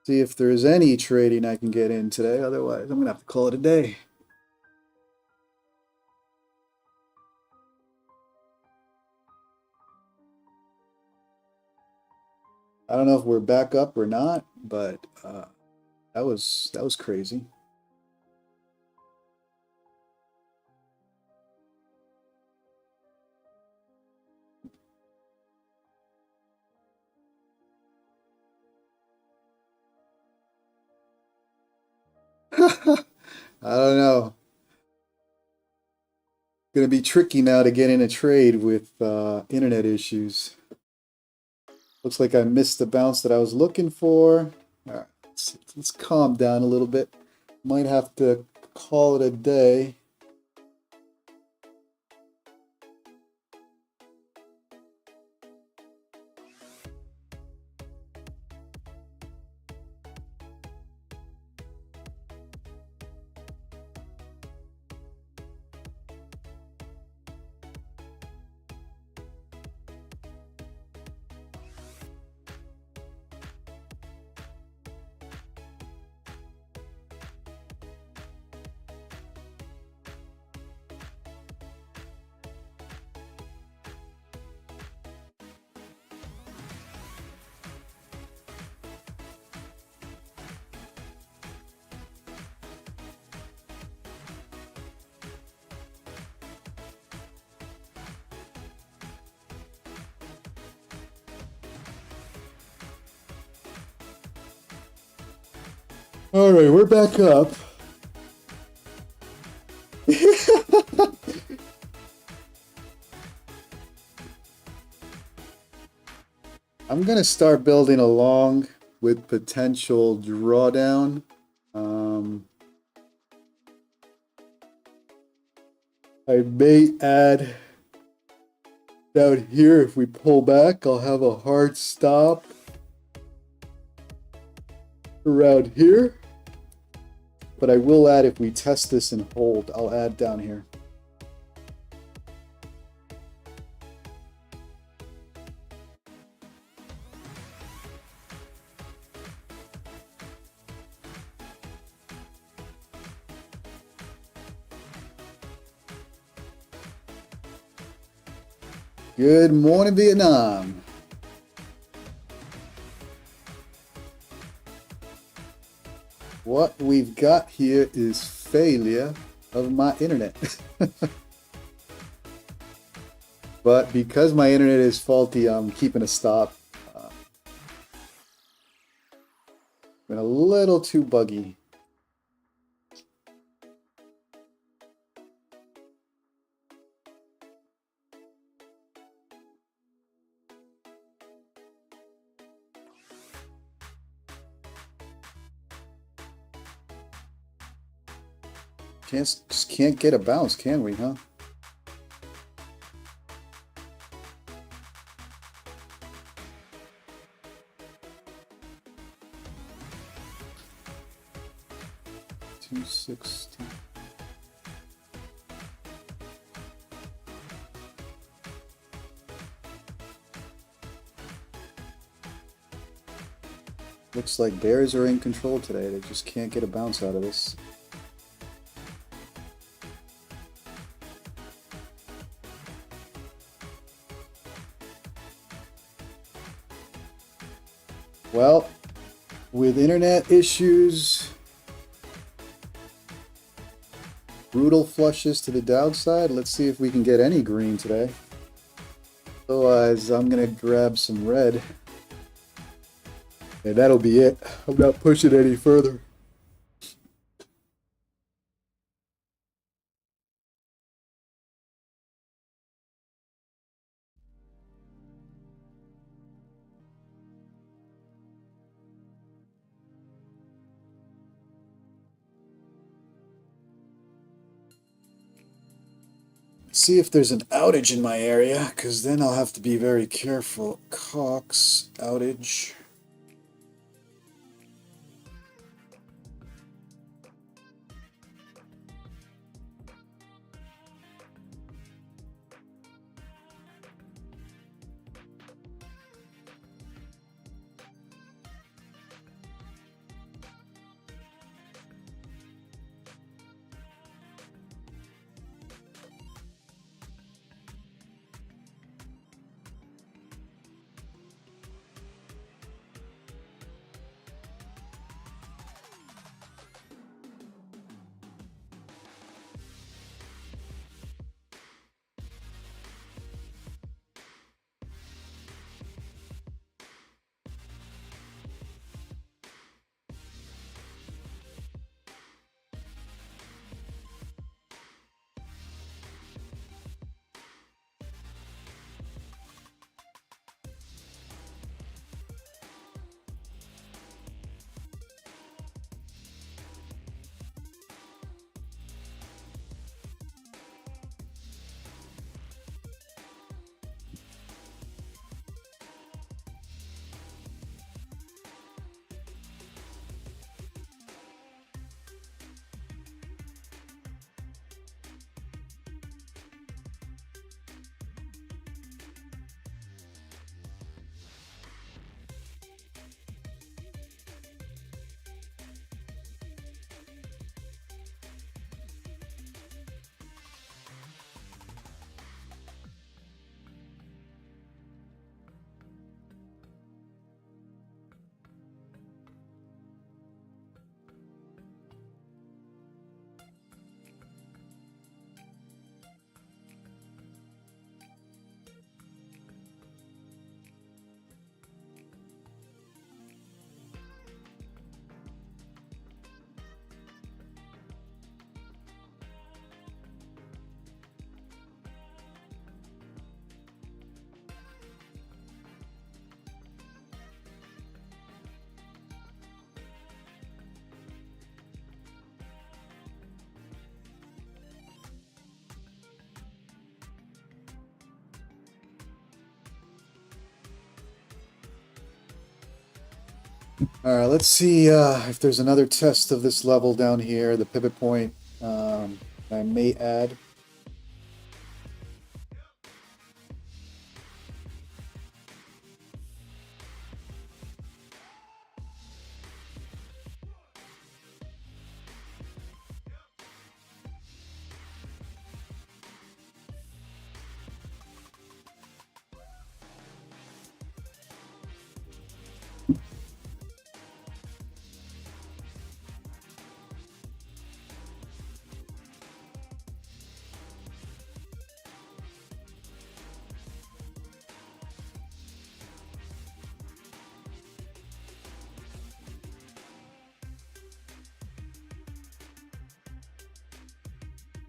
See if there's any trading I can get in today. Otherwise, I'm going to have to call it a day. I don't know if we're back up or not, but that was crazy. I don't know. Gonna be tricky now to get in a trade with internet issues. Looks like I missed the bounce that I was looking for. All right, let's calm down a little bit. Might have to call it a day. All right, we're back up. I'm gonna start building along with potential drawdown. I may add down here if we pull back. I'll have a hard stop around here. But I will add if we test this and hold, I'll add down here. Good morning, Vietnam. What we've got here is failure of my internet. But because my internet is faulty, I'm keeping a stop. Been a little too buggy. Just can't get a bounce, can we, huh? $260. Looks like bears are in control today. They just can't get a bounce out of this. Well, with internet issues, brutal flushes to the downside. Let's see if we can get any green today. Otherwise, I'm gonna grab some red. And that'll be it. I'm not pushing any further. See if there's an outage in my area, because then I'll have to be very careful. Cox outage. All right, let's see if there's another test of this level down here, the pivot point. I may add.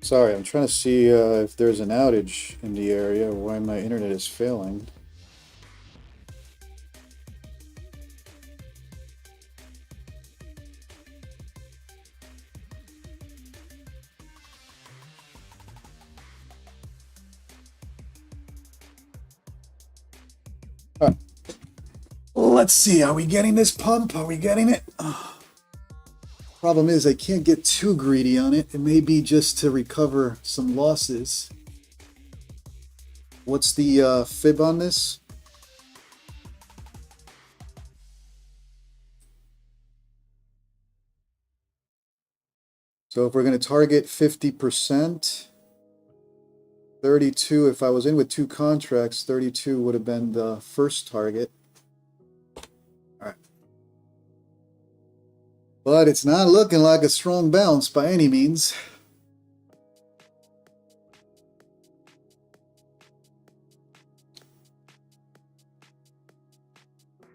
Sorry, I'm trying to see if there's an outage in the area or why my internet is failing. All right. Let's see, are we getting this pump? Are we getting it? Problem is I can't get too greedy on it. It may be just to recover some losses. What's the fib on this? So if we're going to target 50%, 32, if I was in with 2 contracts, 32 would have been the first target. All right. But it's not looking like a strong bounce by any means.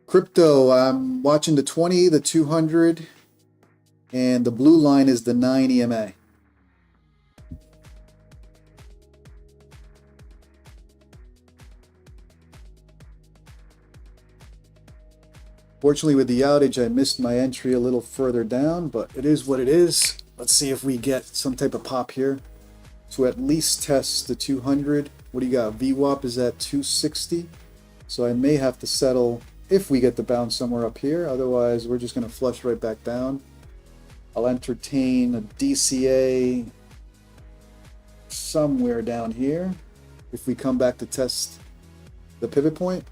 Crypto, I'm watching the 20, the 200, and the blue line is the 9 EMA. Fortunately, with the outage, I missed my entry a little further down, but it is what it is. Let's see if we get some type of pop here to at least test the 200. What do you got? VWAP is at 260. So I may have to settle if we get the bounce somewhere up here. Otherwise, we're just going to flush right back down. I'll entertain a DCA somewhere down here if we come back to test the pivot point.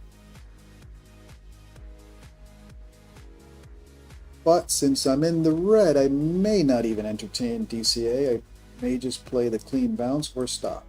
But since I'm in the red, I may not even entertain DCA. I may just play the clean bounce or stop.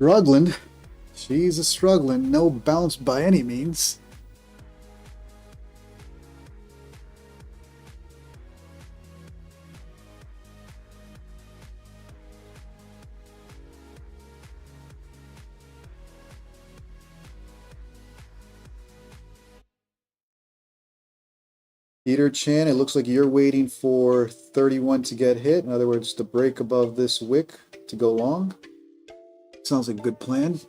Struggling. She's a struggling. No bounce by any means. Peter Chan, it looks like you're waiting for 31 to get hit. In other words, to break above this wick to go long. Sounds like a good plan.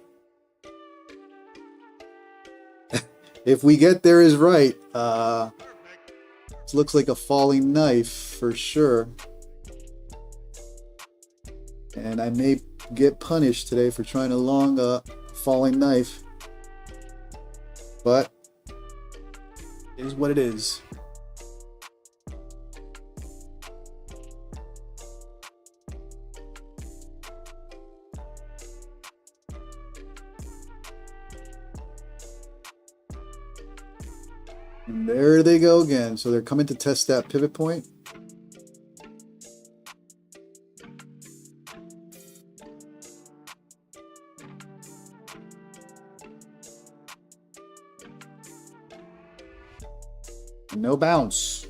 If we get there is right. This looks like a falling knife for sure. And I may get punished today for trying to long a falling knife. But it is what it is. And there they go again. So they're coming to test that pivot point. No bounce.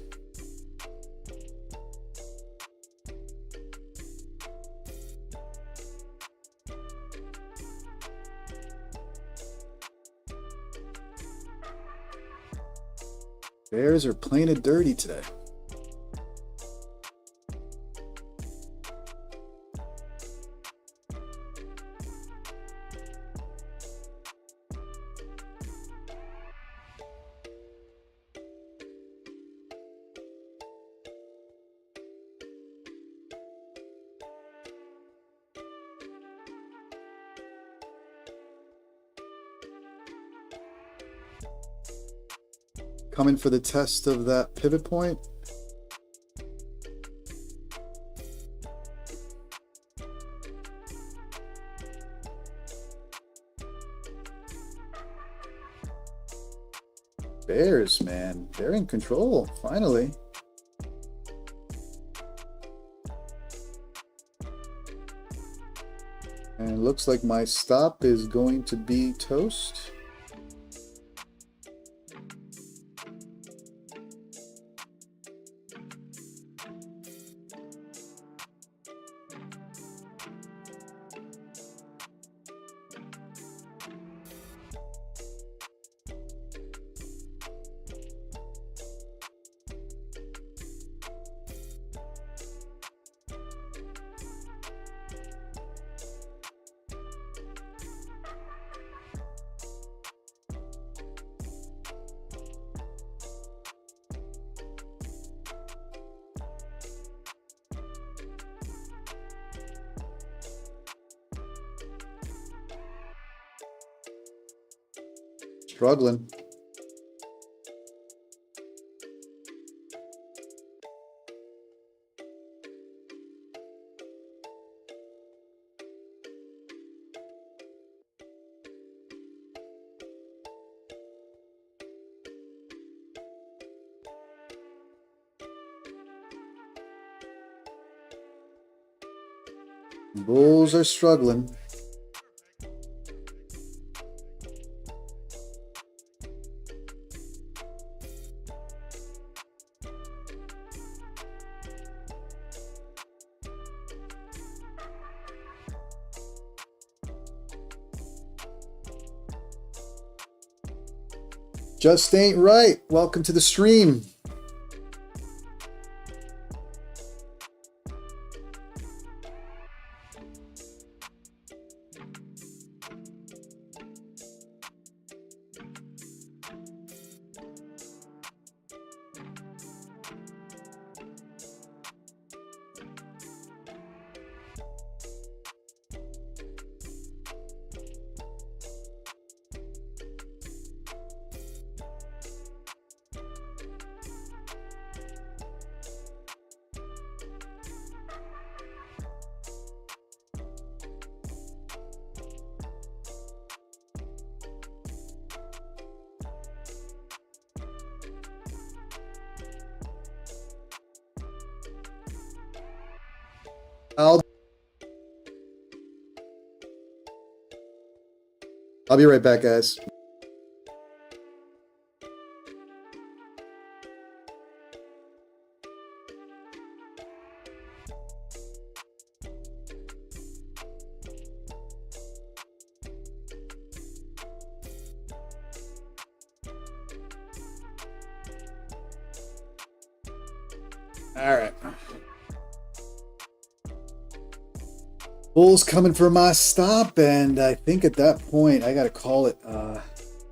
Bears are playing it dirty today. Coming for the test of that pivot point. Bears, man, they're in control, finally. And it looks like my stop is going to be toast. Struggling. Bulls are struggling. Just ain't right. Welcome to the stream. I'll be right back, guys. All right. Bulls coming for my stop, and I think at that point I gotta call it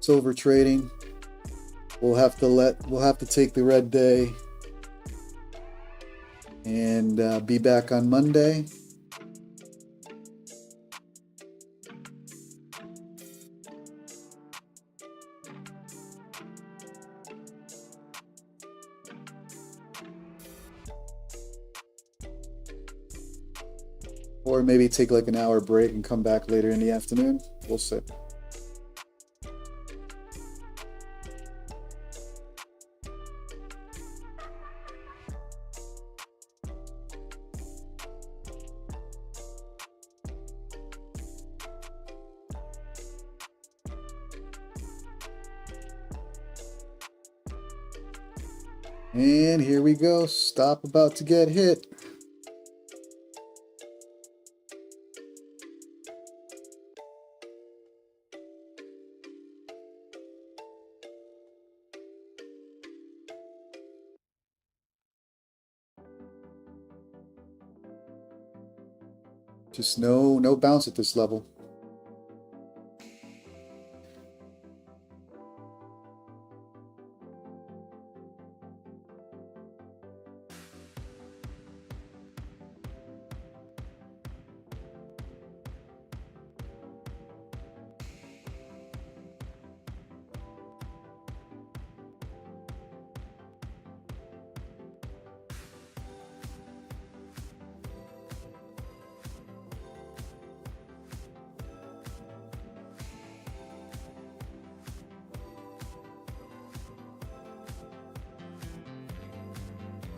silver trading. We'll have to take the red day and be back on Monday. Or maybe take like an hour break and come back later in the afternoon. We'll see. And here we go. Stop about to get hit. Just no bounce at this level.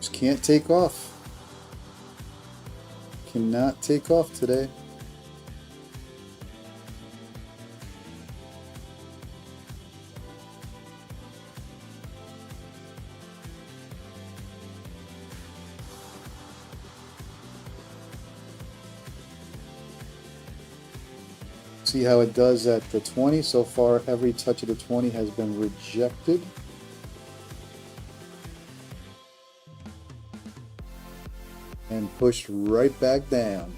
Just can't take off. Cannot take off today. See how it does at the 20. So far, every touch of the 20 has been rejected. And pushed right back down.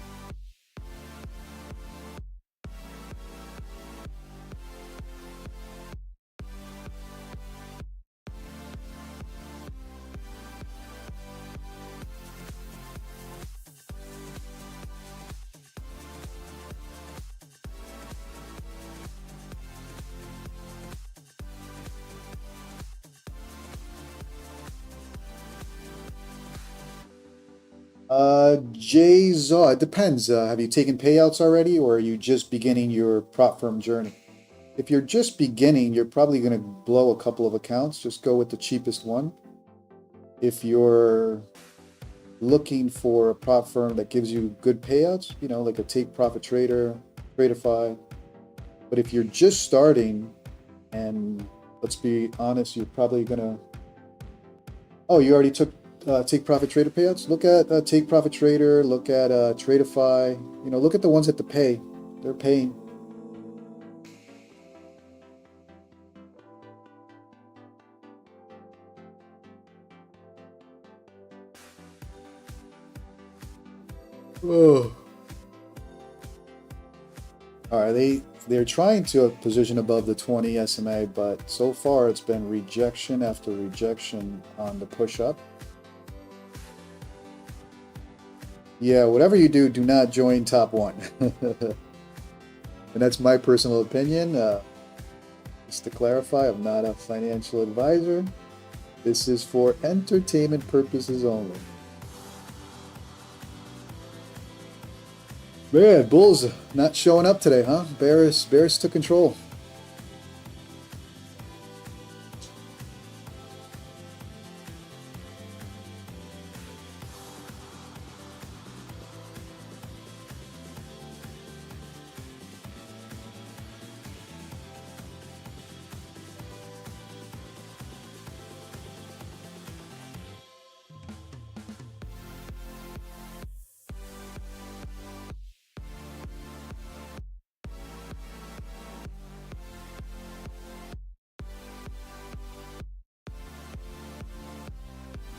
JZaw, it depends. Have you taken payouts already, or are you just beginning your prop firm journey? If you're just beginning, you're probably going to blow a couple of accounts. Just go with the cheapest one. If you're looking for a prop firm that gives you good payouts, you know, like a take profit trader, Tradeify. But if you're just starting, and let's be honest, you're probably going to... Oh, you already took take profit trader payouts? Look at take profit trader, look at Tradeify, you know, look at the ones at the pay. They're paying. Oh. All right, they're trying to position above the 20 SMA, but so far it's been rejection after rejection on the push up. Yeah, whatever you do, do not join top one. And that's my personal opinion. Just to clarify, I'm not a financial advisor. This is for entertainment purposes only. Man, bulls not showing up today, huh? Bears took control.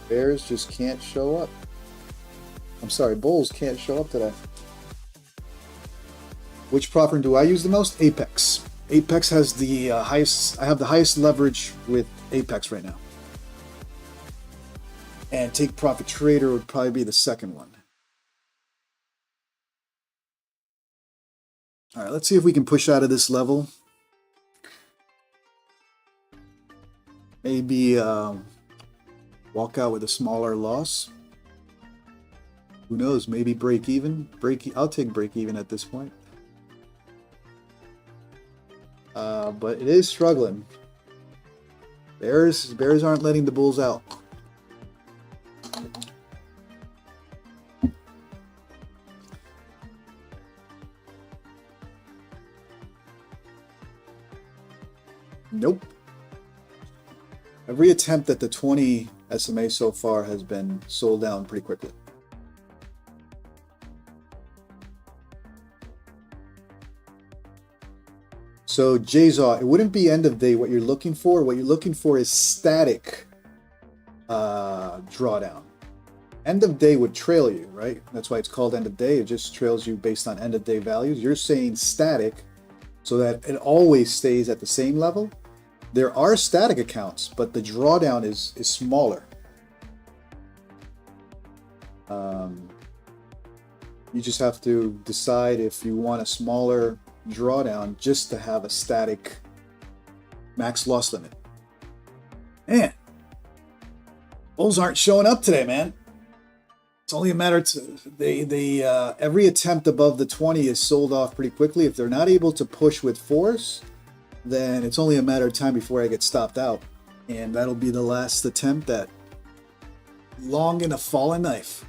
Bears just can't show up. I'm sorry, bulls can't show up today. Which prop firm do I use the most? Apex. Apex has the highest. I have the highest leverage with Apex right now. And take profit trader would probably be the second one. All right, let's see if we can push out of this level. Maybe walk out with a smaller loss. Who knows? Maybe break even. I'll take break even at this point. But it is struggling. Bears aren't letting the bulls out. Nope. Every attempt at the 20 SMA so far has been sold down pretty quickly. So JZAW, it wouldn't be end of day what you're looking for. What you're looking for is static drawdown. End of day would trail you, right? That's why it's called end of day. It just trails you based on end of day values. You're saying static so that it always stays at the same level. There are static accounts, but the drawdown is smaller. You just have to decide if you want a smaller drawdown just to have a static max loss limit. Man, bulls aren't showing up today, man. It's only a matter of every attempt above the 20 is sold off pretty quickly. If they're not able to push with force, then it's only a matter of time before I get stopped out. And that'll be the last attempt at long and a fallen knife.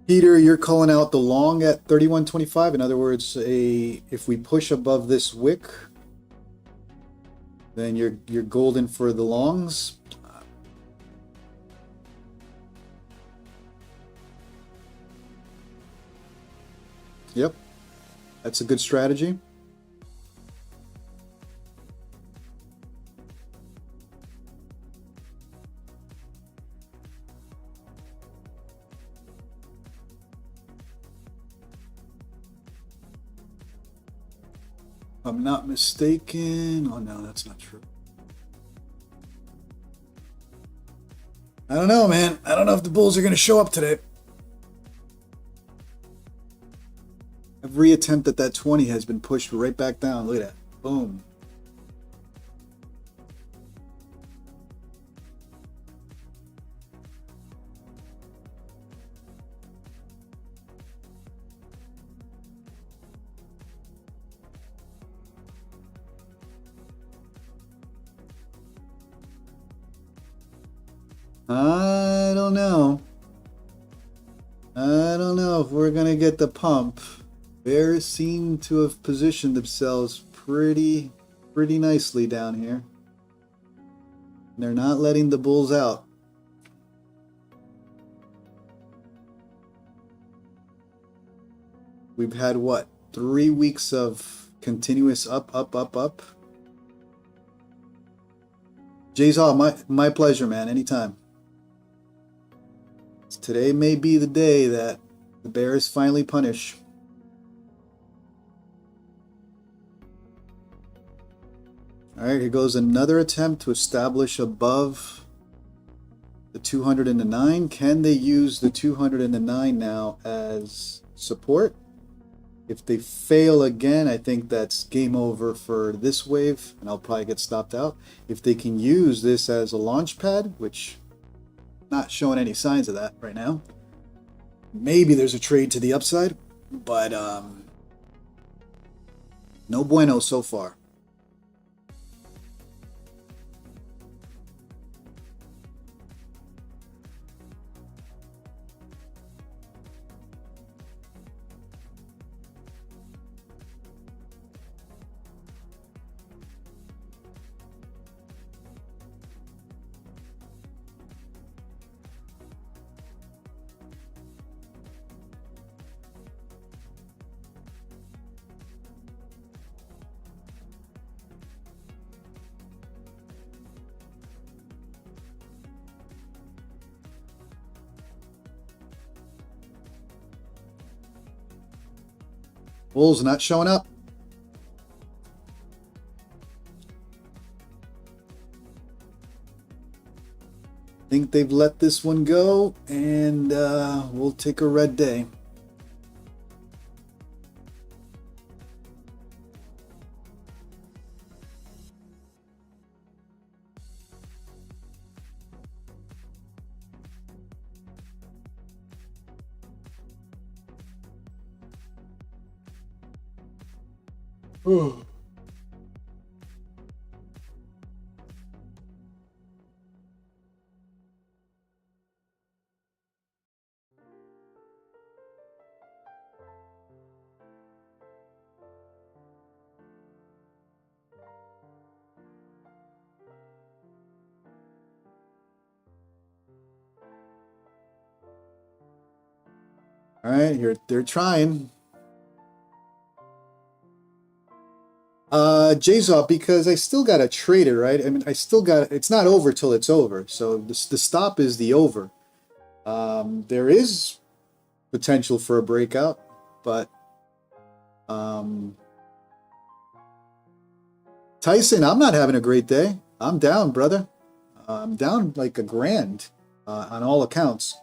Peter, you're calling out the long at 31.25. In other words, if we push above this wick, then you're golden for the longs. Yep, that's a good strategy. If I'm not mistaken. Oh no, that's not true. I don't know, man. I don't know if the bulls are going to show up today. Every attempt at that 20 has been pushed right back down. Look at that. Boom. I don't know. I don't know if we're going to get the pump. Bears seem to have positioned themselves pretty nicely down here. They're not letting the bulls out. We've had what? 3 weeks of continuous up. JZaw, my pleasure, man. Anytime. Today may be the day that the Bears finally punish. All right, here goes another attempt to establish above the 200 and the 9. Can they use the 200 and the 9 now as support? If they fail again, I think that's game over for this wave, and I'll probably get stopped out. If they can use this as a launch pad, which not showing any signs of that right now. Maybe there's a trade to the upside, but no bueno so far. Bulls not showing up. Think they've let this one go, and we'll take a red day. All right, they're trying. JSOP, because I still got to trade it, right? I mean, I still got, it's not over till it's over. So the stop is the over. There is potential for a breakout, but Tyson, I'm not having a great day. I'm down, brother. I'm down like $1,000 on all accounts.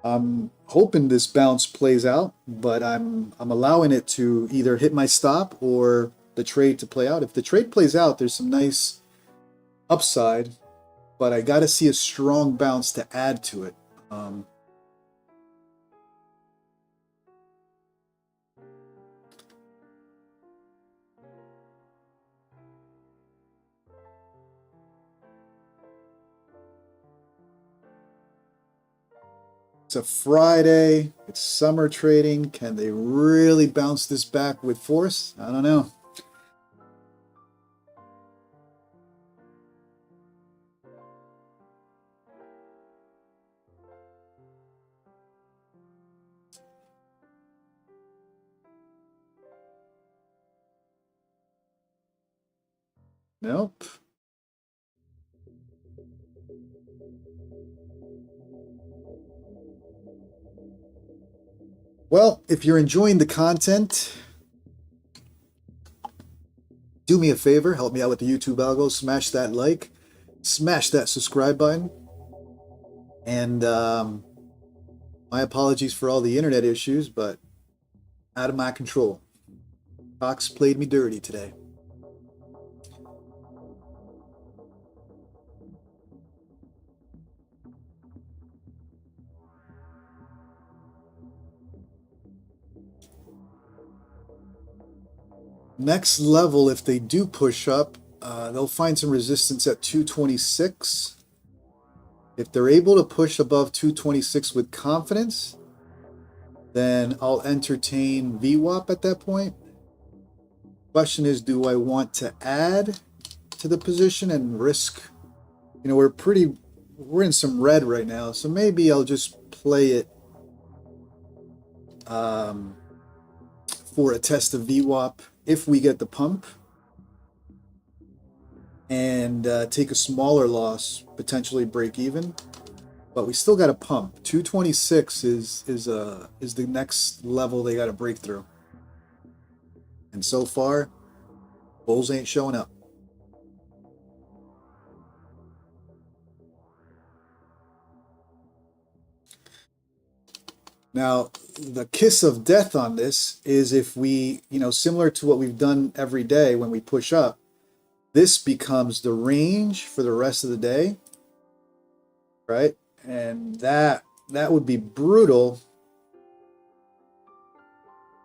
I'm hoping this bounce plays out, but I'm allowing it to either hit my stop or the trade to play out. If the trade plays out, there's some nice upside, but I got to see a strong bounce to add to it. It's a Friday. It's summer trading. Can they really bounce this back with force? I don't know. Nope. Well, if you're enjoying the content, do me a favor, help me out with the YouTube algo, smash that like, smash that subscribe button, and my apologies for all the internet issues, but out of my control. Fox played me dirty today. Next level, if they do push up, they'll find some resistance at 226. If they're able to push above 226 with confidence, then I'll entertain VWAP at that point. Question is, do I want to add to the position and risk? You know, we're in some red right now, so maybe I'll just play it for a test of VWAP if we get the pump, and take a smaller loss, potentially break even. But we still got a pump. 226 is the next level they got to break through. And so far, bulls ain't showing up. Now, the kiss of death on this is if we, you know, similar to what we've done every day when we push up, this becomes the range for the rest of the day, right? And that would be brutal,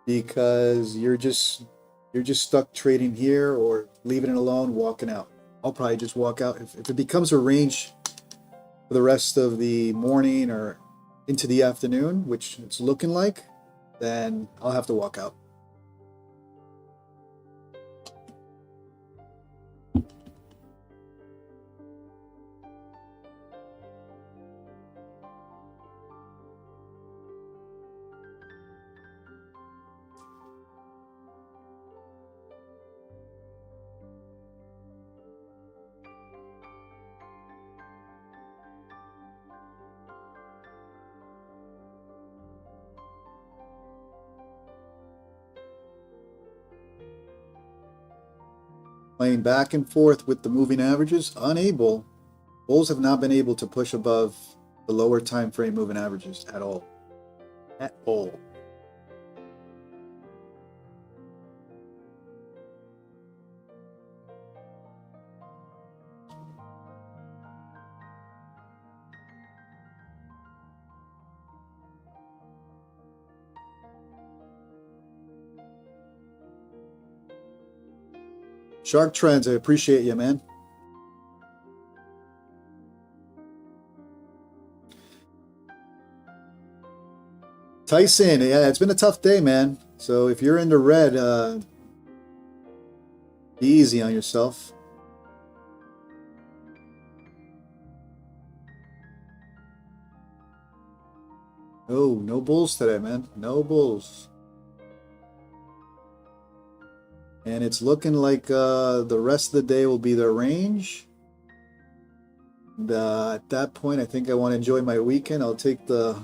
because you're just stuck trading here or leaving it alone, walking out. I'll probably just walk out. If it becomes a range for the rest of the morning or into the afternoon, which it's looking like, then I'll have to walk out. Playing back and forth with the moving averages, unable. Bulls have not been able to push above the lower time frame moving averages at all. At all. Shark Trends, I appreciate you, man. Tyson, yeah, it's been a tough day, man. So if you're into red, be easy on yourself. Oh, no bulls today, man. No bulls. And it's looking like the rest of the day will be the range. And, at that point, I think I want to enjoy my weekend. I'll take the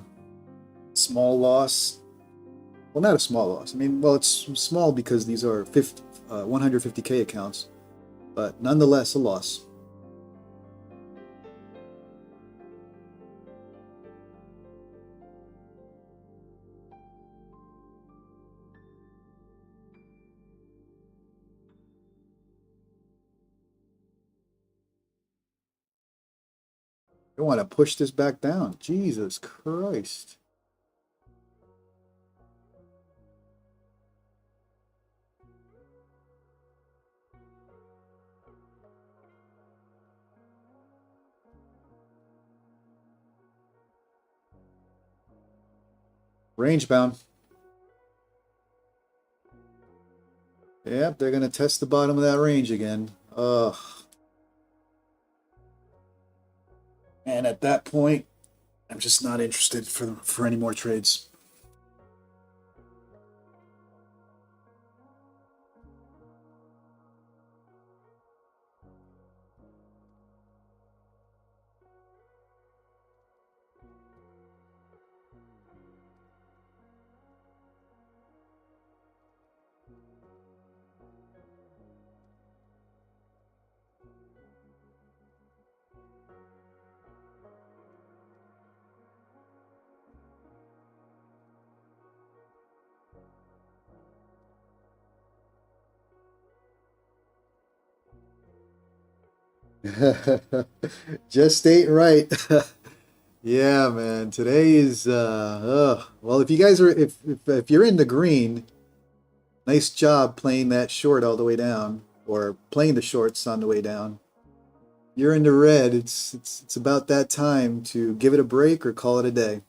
small loss. Well, not a small loss. I mean, well, it's small because these are 150K accounts, but nonetheless a loss. I want to push this back down. Jesus Christ. Range bound. Yep, they're going to test the bottom of that range again. Ugh. And at that point, I'm just not interested for any more trades. Just ain't right. Yeah, man. Today is well, if you guys are if you're in the green, nice job playing that short all the way down, or playing the shorts on the way down. You're in the red. It's about that time to give it a break or call it a day.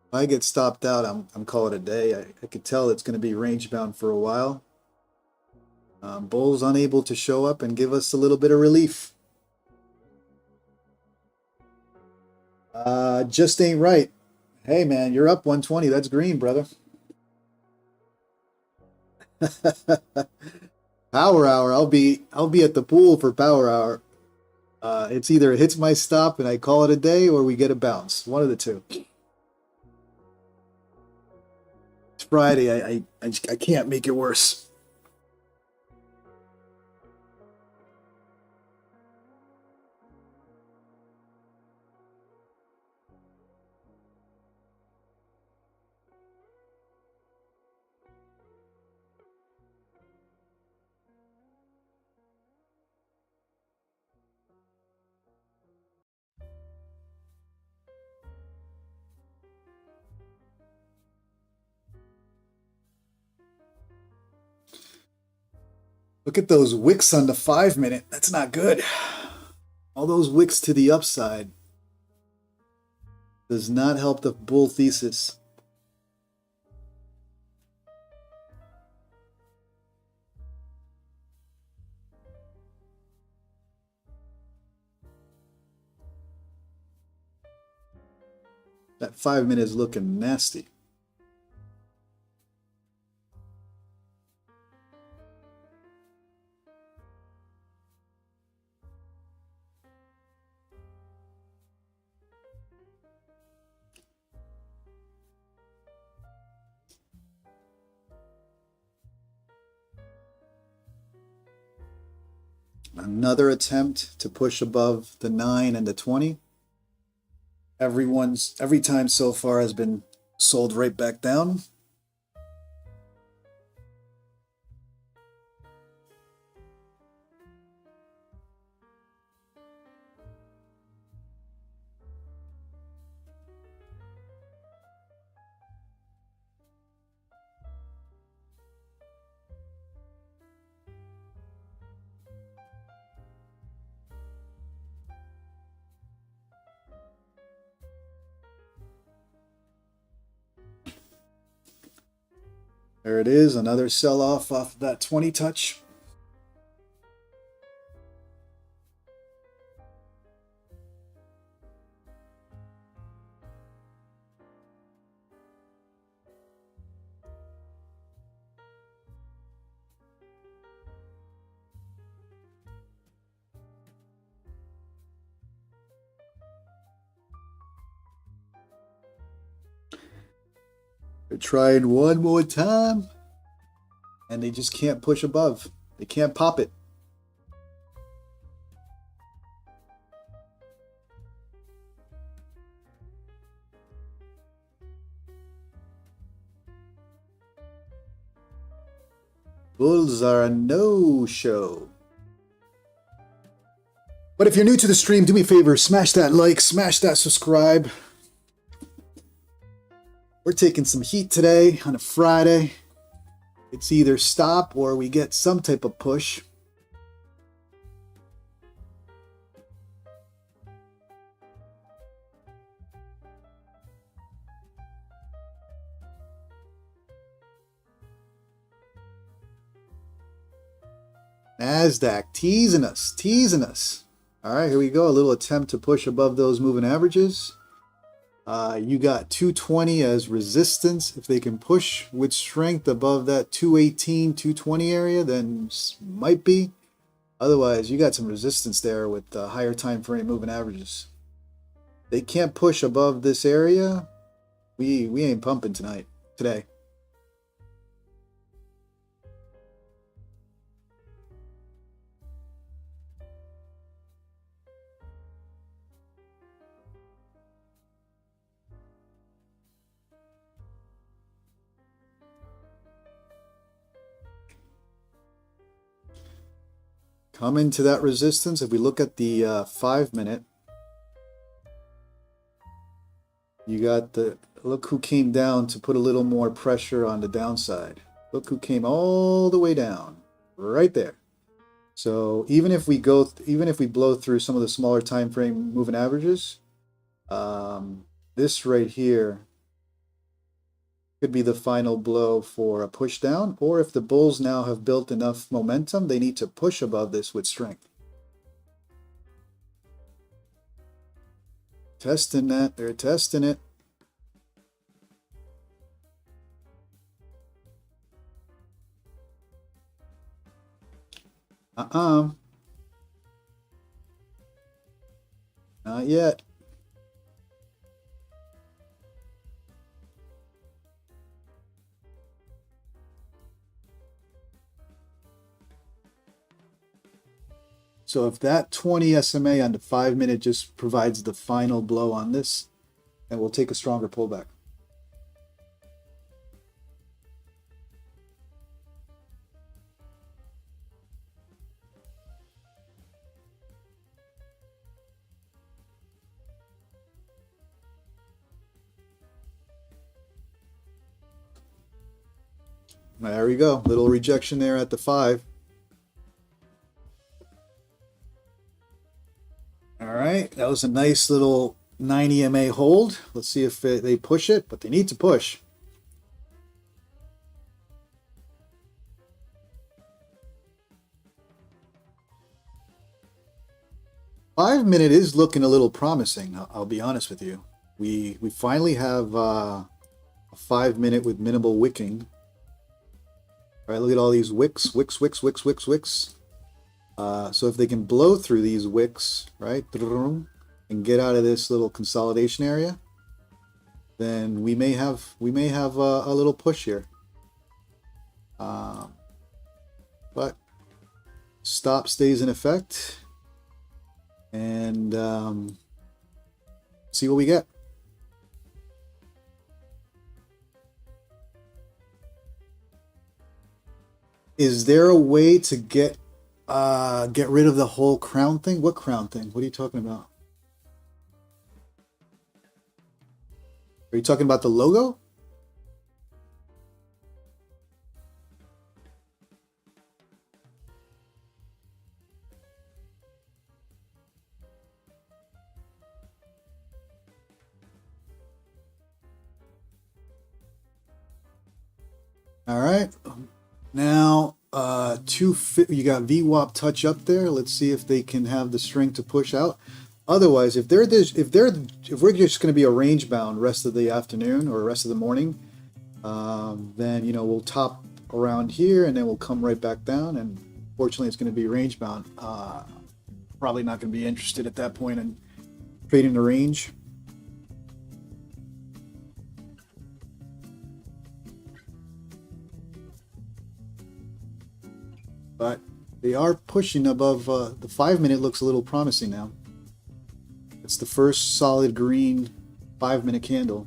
If I get stopped out, I'm calling it a day. I could tell it's going to be range bound for a while. Bulls unable to show up and give us a little bit of relief. Just ain't right. Hey man, you're up 120. That's green, brother. Power hour. I'll be at the pool for power hour. It's either it hits my stop and I call it a day, or we get a bounce. One of the two. It's Friday. I can't make it worse. Look at those wicks on the 5-minute. That's not good. All those wicks to the upside does not help the bull thesis. That 5-minute is looking nasty. Another attempt to push above the 9 and the 20. Every time so far has been sold right back down. There it is, another sell-off off that 20 touch. They're trying one more time, and they just can't push above. They can't pop it. Bulls are a no-show. But if you're new to the stream, do me a favor, smash that like, smash that subscribe. We're taking some heat today on a Friday. It's either stop or we get some type of push. NASDAQ teasing us, teasing us. All right, here we go. A little attempt to push above those moving averages. You got 220 as resistance. If they can push with strength above that 218, 220 area, then might be. Otherwise, you got some resistance there with the higher time frame moving averages. They can't push above this area. We ain't pumping today. Come into that resistance. If we look at the 5 minute, you got the, look who came down to put a little more pressure on the downside. Look who came all the way down, right there. So even if we blow through some of the smaller time frame moving averages, this right here could be the final blow for a push down, or if the bulls now have built enough momentum, they need to push above this with strength. Testing that, they're testing it. Not yet. So if that 20 SMA on the 5 minute just provides the final blow on this, then we'll take a stronger pullback. There we go. Little rejection there at the 5. All right, that was a nice little 9 EMA hold. Let's see if they push it, but they need to push. Five minute is looking a little promising. I'll be honest with you. We finally have a 5 minute with minimal wicking. All right, look at all these wicks. So if they can blow through these wicks, right, and get out of this little consolidation area, then we may have a little push here. But stop stays in effect, and see what we get. Is there a way to get rid of the whole crown thing? What crown thing? What are you talking about? Are you talking about the logo? All right. Now, you got VWAP touch up there. Let's see if they can have the strength to push out. Otherwise, if we're just going to be a range bound rest of the afternoon or rest of the morning, then we'll top around here and then we'll come right back down. And fortunately, it's going to be range bound. Probably not going to be interested at that point in trading the range. But they are pushing above the 5-minute. Looks a little promising now. It's the first solid green 5-minute candle.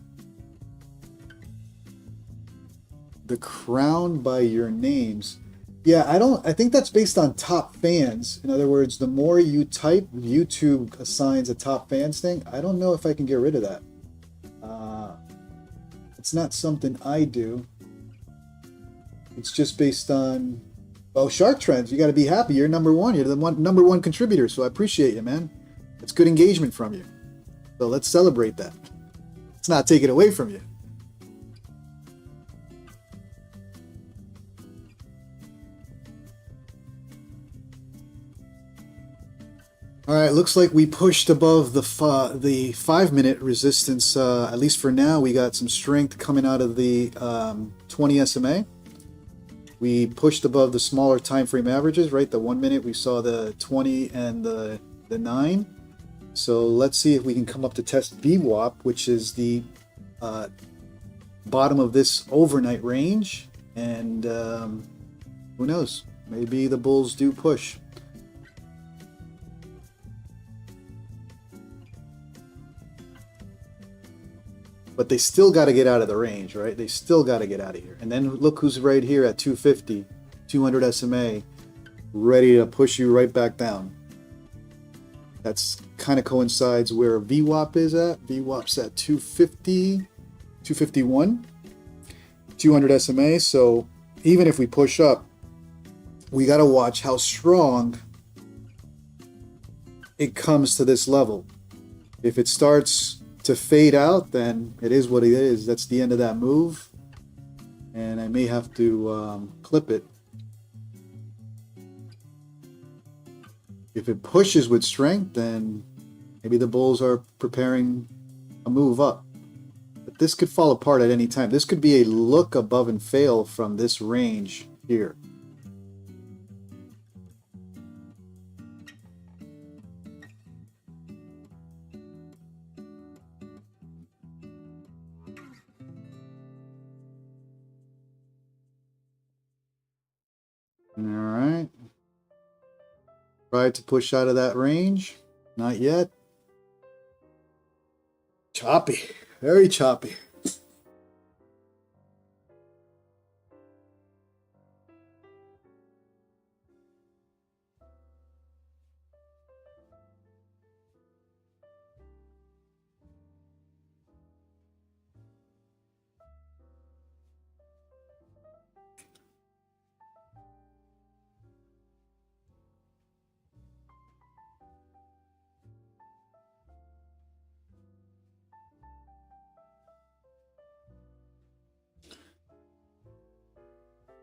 The crown by your names. Yeah, I think that's based on top fans. In other words, the more you type, YouTube assigns a top fans thing. I don't know if I can get rid of that. It's not something I do. It's just based on, well, Shark Trends. You got to be happy. You're number one. You're the number one contributor. So I appreciate you, man. It's good engagement from you. So let's celebrate that. Let's not take it away from you. All right, looks like we pushed above the 5-minute resistance. At least for now, we got some strength coming out of the 20 SMA. We pushed above the smaller time frame averages, right? The 1 minute, we saw the 20 and the 9. So let's see if we can come up to test VWAP, which is the bottom of this overnight range. And who knows? Maybe the bulls do push. But they still got to get out of the range, right? They still got to get out of here. And then look who's right here at 250, 200 SMA, ready to push you right back down. That's kind of coincides where VWAP is at. VWAP's at 250, 251, 200 SMA. So even if we push up, we got to watch how strong it comes to this level. If it starts to fade out, then it is what it is. That's the end of that move, and I may have to clip it. If it pushes with strength, then maybe the bulls are preparing a move up. But this could fall apart at any time. This could be a look above and fail from this range here. All right. Tried to push out of that range. Not yet. Choppy. Very choppy.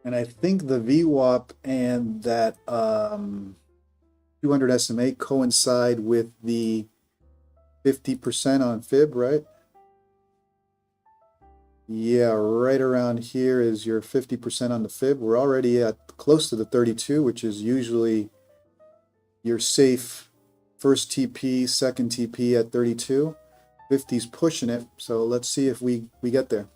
And I think the VWAP and that 200 SMA coincide with the 50% on fib, right? Yeah, right around here is your 50% on the fib. We're already at close to the 32, which is usually your safe first TP, second TP at 32. 50's pushing it, so let's see if we get there.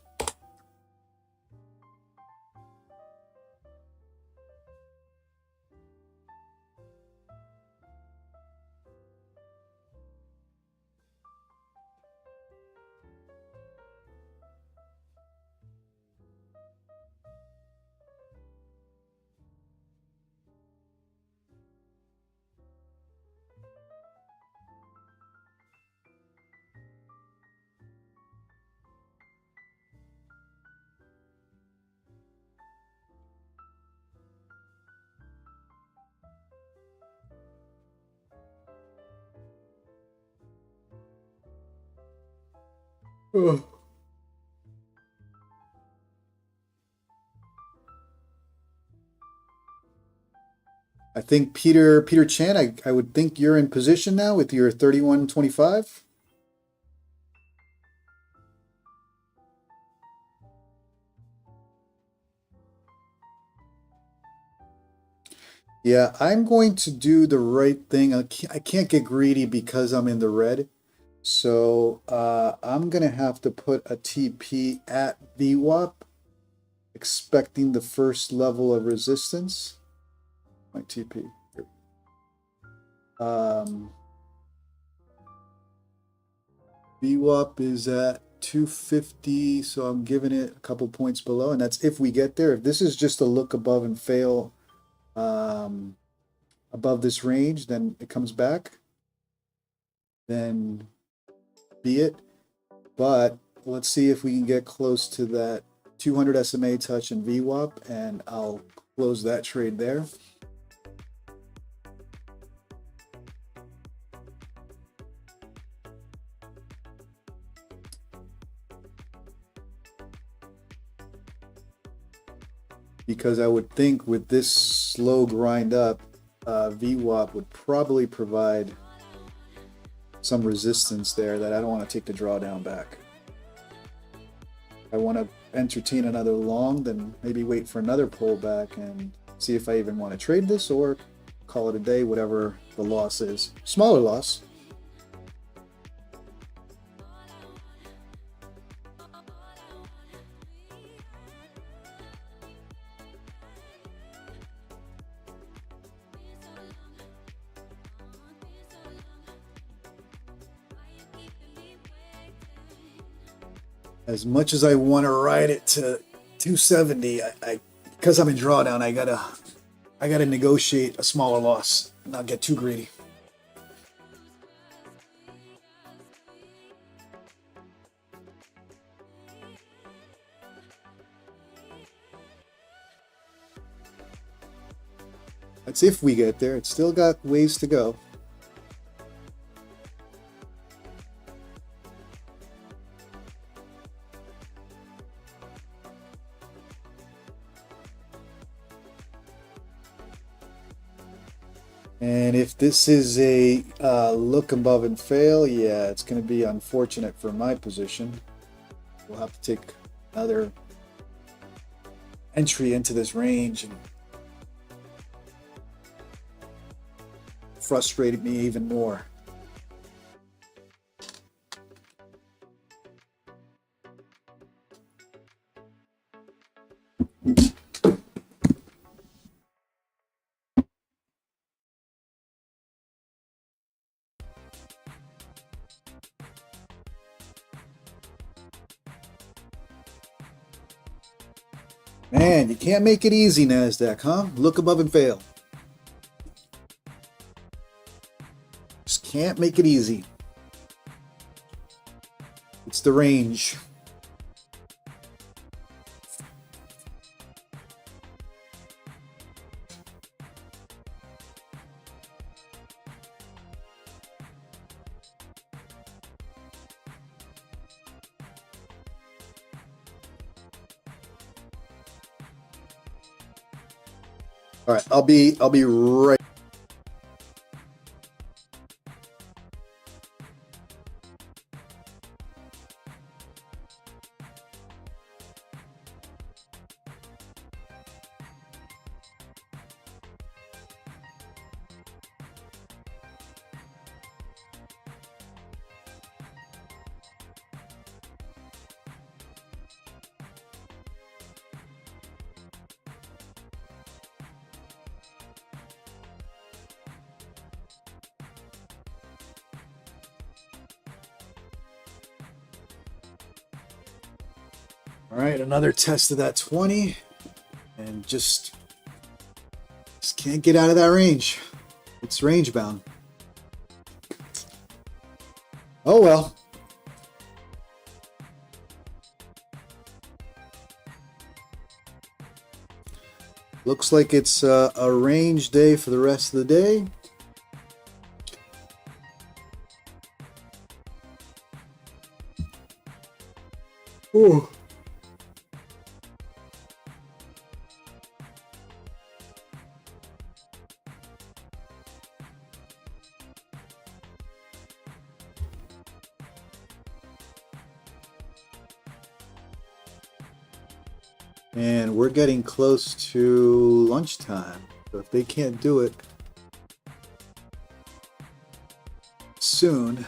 Ugh. I think Peter Chan, I would think you're in position now with your 31.25. Yeah, I'm going to do the right thing. I can't get greedy because I'm in the red. So I'm going to have to put a TP at VWAP, expecting the first level of resistance. My TP. VWAP is at 250, so I'm giving it a couple points below, and that's if we get there. If this is just a look above and fail above this range, then it comes back. Then be it. But let's see if we can get close to that 200 SMA touch in VWAP, and I'll close that trade there. Because I would think with this slow grind up, VWAP would probably provide some resistance there that I don't want to take the drawdown back. If I want to entertain another long, then maybe wait for another pullback and see if I even want to trade this or call it a day, whatever the loss is. Smaller loss. As much as I want to ride it to 270, I because I'm in drawdown, I gotta negotiate a smaller loss, not get too greedy. That's if we get there. It's still got ways to go. And if this is a look above and fail, yeah, it's going to be unfortunate for my position. We'll have to take another entry into this range and frustrate me even more. Man, you can't make it easy, NASDAQ, huh? Look above and fail. Just can't make it easy. It's the range. All right, I'll be right. All right, another test of that 20, and just can't get out of that range. It's range bound. Oh well. Looks like it's a range day for the rest of the day. Ooh. And we're getting close to lunchtime. So if they can't do it soon,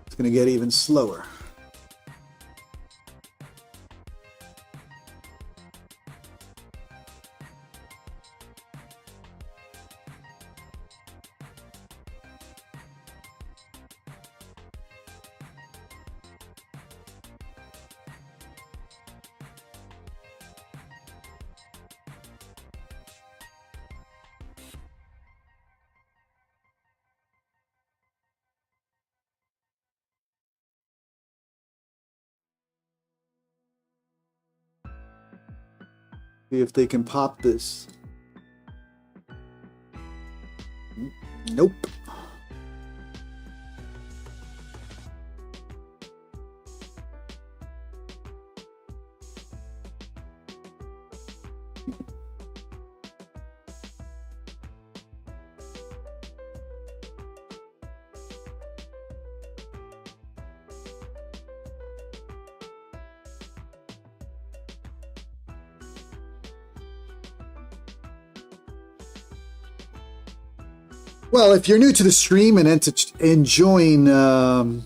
it's going to get even slower. See if they can pop this. Nope. Well, if you're new to the stream and enjoying some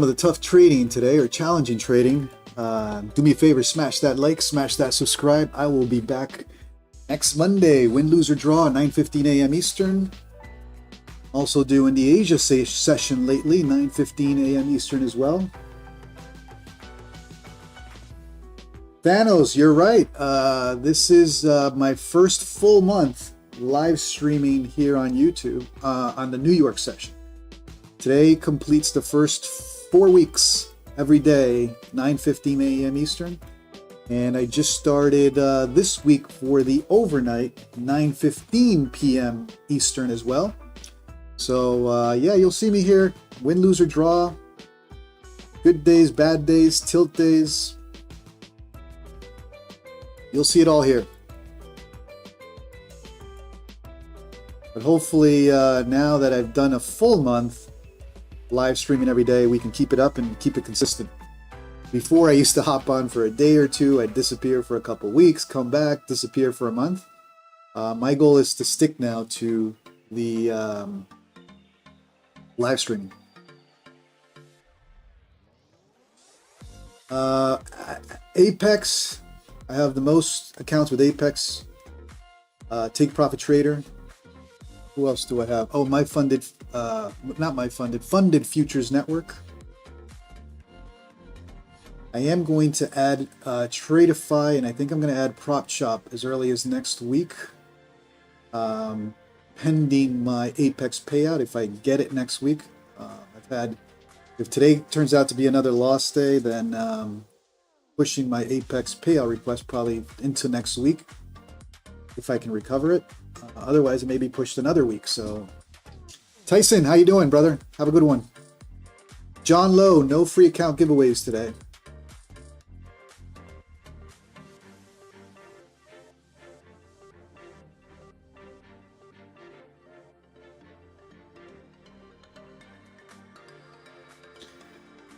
of the tough trading today or challenging trading, do me a favor, smash that like, smash that subscribe. I will be back next Monday, win, lose, or draw, 9:15 a.m. Eastern. Also doing the Asia session lately, 9:15 a.m. Eastern as well. Thanos, you're right. This is my first full month live streaming here on YouTube on the New York session. Today completes the first 4 weeks every day, 9:15 a.m. Eastern. And I just started this week for the overnight, 9:15 p.m. Eastern as well. So yeah, you'll see me here, win, lose, or draw. Good days, bad days, tilt days. You'll see it all here. But hopefully now that I've done a full month live streaming every day, we can keep it up and keep it consistent. Before I used to hop on for a day or two, I'd disappear for a couple weeks, come back, disappear for a month. My goal is to stick now to the live streaming. Apex, I have the most accounts with Apex. Take Profit Trader. Who else do I have? Oh, Funded Futures Network. I am going to add Tradeify, and I think I'm going to add Prop Shop as early as next week. Pending my Apex payout, if I get it next week. If today turns out to be another loss day, then pushing my Apex payout request probably into next week if I can recover it. Otherwise, it may be pushed another week. So, Tyson, how you doing, brother? Have a good one. John Lowe, no free account giveaways today.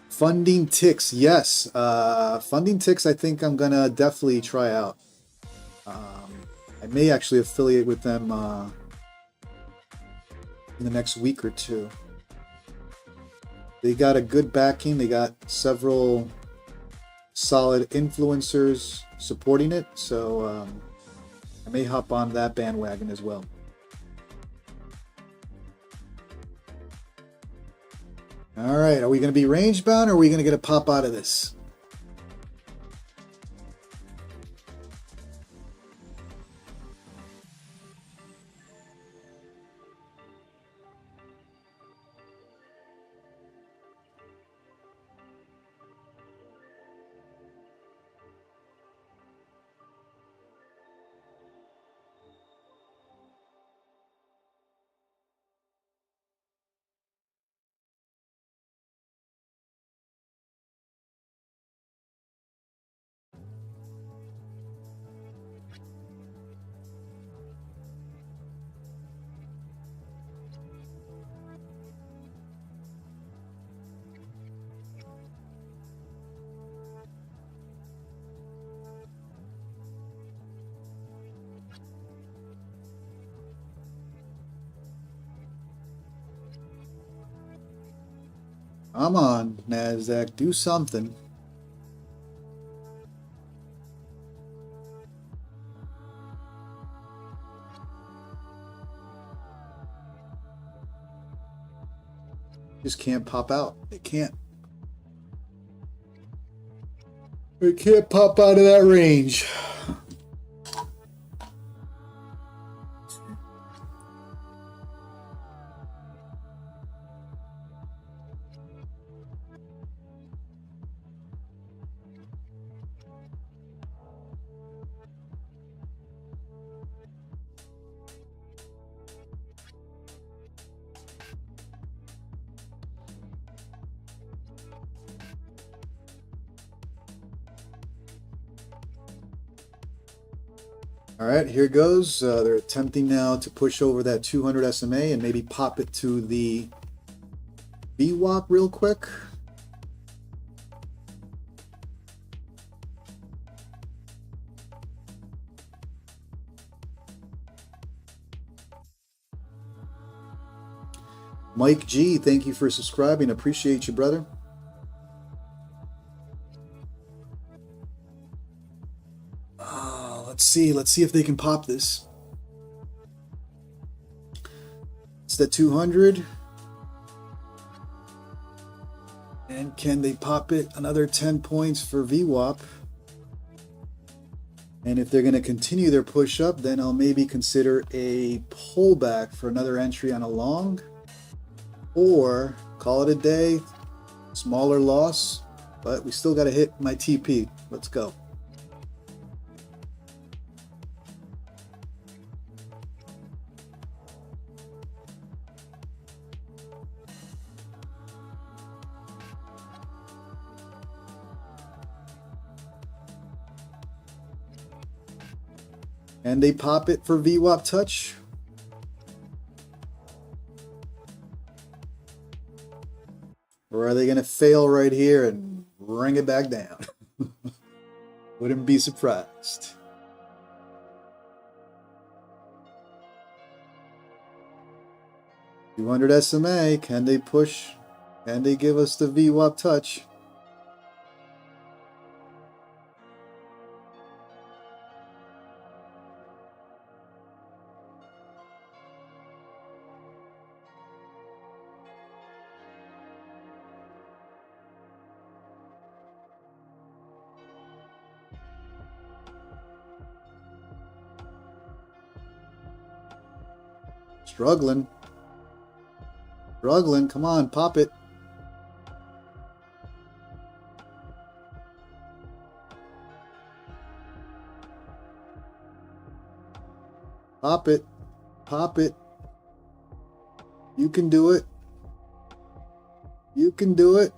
Funding Ticks, yes. Funding Ticks, I think I'm gonna definitely try out. I may actually affiliate with them in the next week or two. They got a good backing. They got several solid influencers supporting it, so I may hop on that bandwagon as well. All right, are we going to be range bound or are we going to get a pop out of this? Come on, NASDAQ, do something. Just can't pop out. It can't. It can't pop out of that range. All right, here goes. They're attempting now to push over that 200 SMA and maybe pop it to the VWAP real quick. Mike G, thank you for subscribing. Appreciate you, brother. Let's see if they can pop this. It's the 200. And can they pop it another 10 points for VWAP? And if they're going to continue their push up, then I'll maybe consider a pullback for another entry on a long, or call it a day, smaller loss, but we still got to hit my TP. Let's go. And they pop it for VWAP touch. Or are they going to fail right here and bring it back down? Wouldn't be surprised. $200 SMA. Can they push? Can they give us the VWAP touch? Struggling. Struggling. Come on, pop it. Pop it. Pop it. You can do it. You can do it.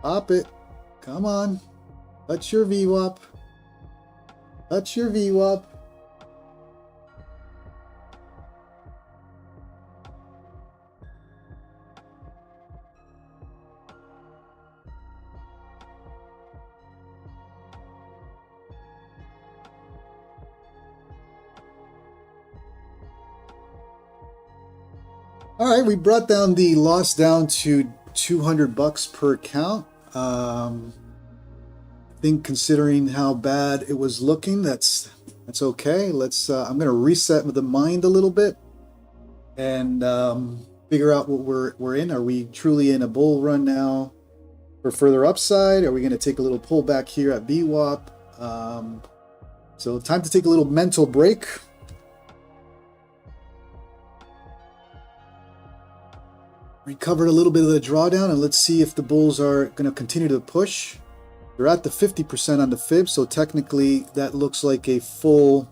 Pop it. Come on. Touch your VWAP. Touch your VWAP. All right, we brought down the loss down to $200 per account. I think considering how bad it was looking, that's okay. Let's I'm going to reset the mind a little bit and figure out what we're in. Are we truly in a bull run now for further upside? Are we going to take a little pullback here at VWAP? So time to take a little mental break. Recovered a little bit of the drawdown, and let's see if the bulls are going to continue to push. They're at the 50% on the fib, so technically that looks like a full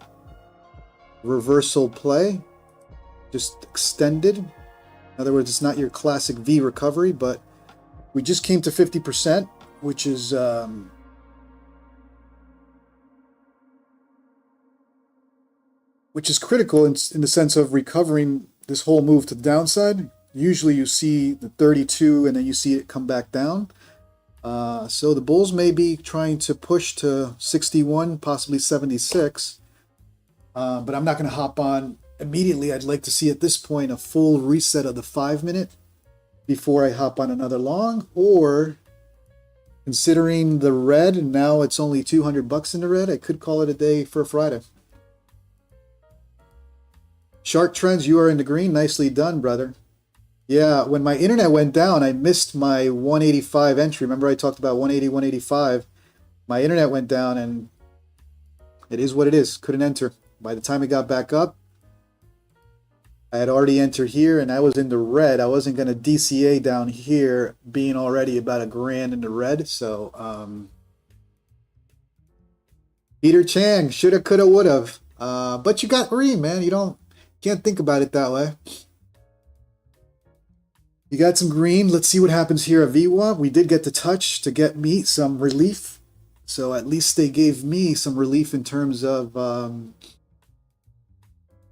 reversal play, just extended. In other words, it's not your classic V recovery, but we just came to 50%, which is critical in the sense of recovering this whole move to the downside. Usually you see the 32 and then you see it come back down. So the bulls may be trying to push to 61, possibly 76. But I'm not going to hop on immediately I'd like to see at this point a full reset of the 5-minute before I hop on another long, or considering the red, and now it's only 200 bucks in the red, I could call it a day for Friday. Shark Trends, you are in the green. Nicely done, brother. Yeah, when my internet went down, I missed my 185 entry. Remember I talked about 180, 185? My internet went down, and it is what it is. Couldn't enter. By the time it got back up, I had already entered here, and I was in the red. I wasn't going to DCA down here, being already about $1,000 in the red. So, Peter Chang, shoulda, coulda, woulda. But you got green, man. You can't think about it that way. You got some green. Let's see what happens here at VWAP. We did get the touch to get me some relief. So at least they gave me some relief in terms of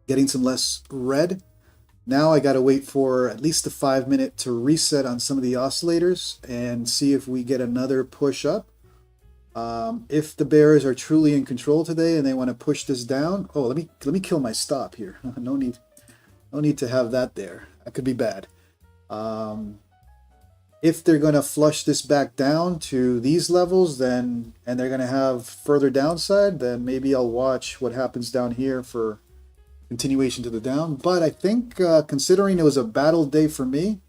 getting some less red. Now I got to wait for at least the 5-minute to reset on some of the oscillators and see if we get another push up. If the bears are truly in control today and they want to push this down, oh, let me kill my stop here. No need to have that there. That could be bad. If they're going to flush this back down to these levels, then and they're going to have further downside, then maybe I'll watch what happens down here for continuation to the down. But I think considering it was a battle day for me,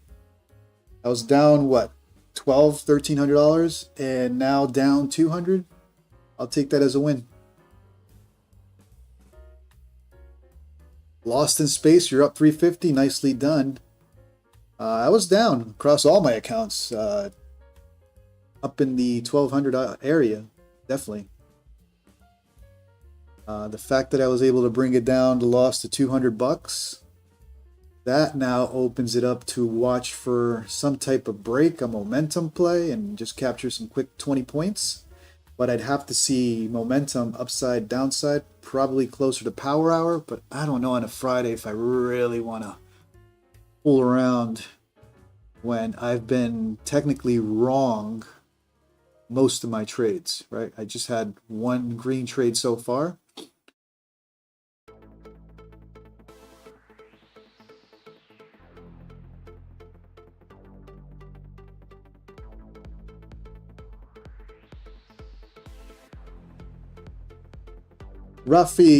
I was down what, $1,300, and now down 200. I'll take that as a win. Lost in Space, you're up 350. Nicely done. I was down across all my accounts, up in the 1,200 area, definitely. The fact that I was able to bring it down to loss to 200 bucks, that now opens it up to watch for some type of break, a momentum play, and just capture some quick 20 points. But I'd have to see momentum upside, downside, probably closer to power hour, but I don't know on a Friday if I really want to fool around when I've been technically wrong most of my trades, right? I just had one green trade so far. Raphael,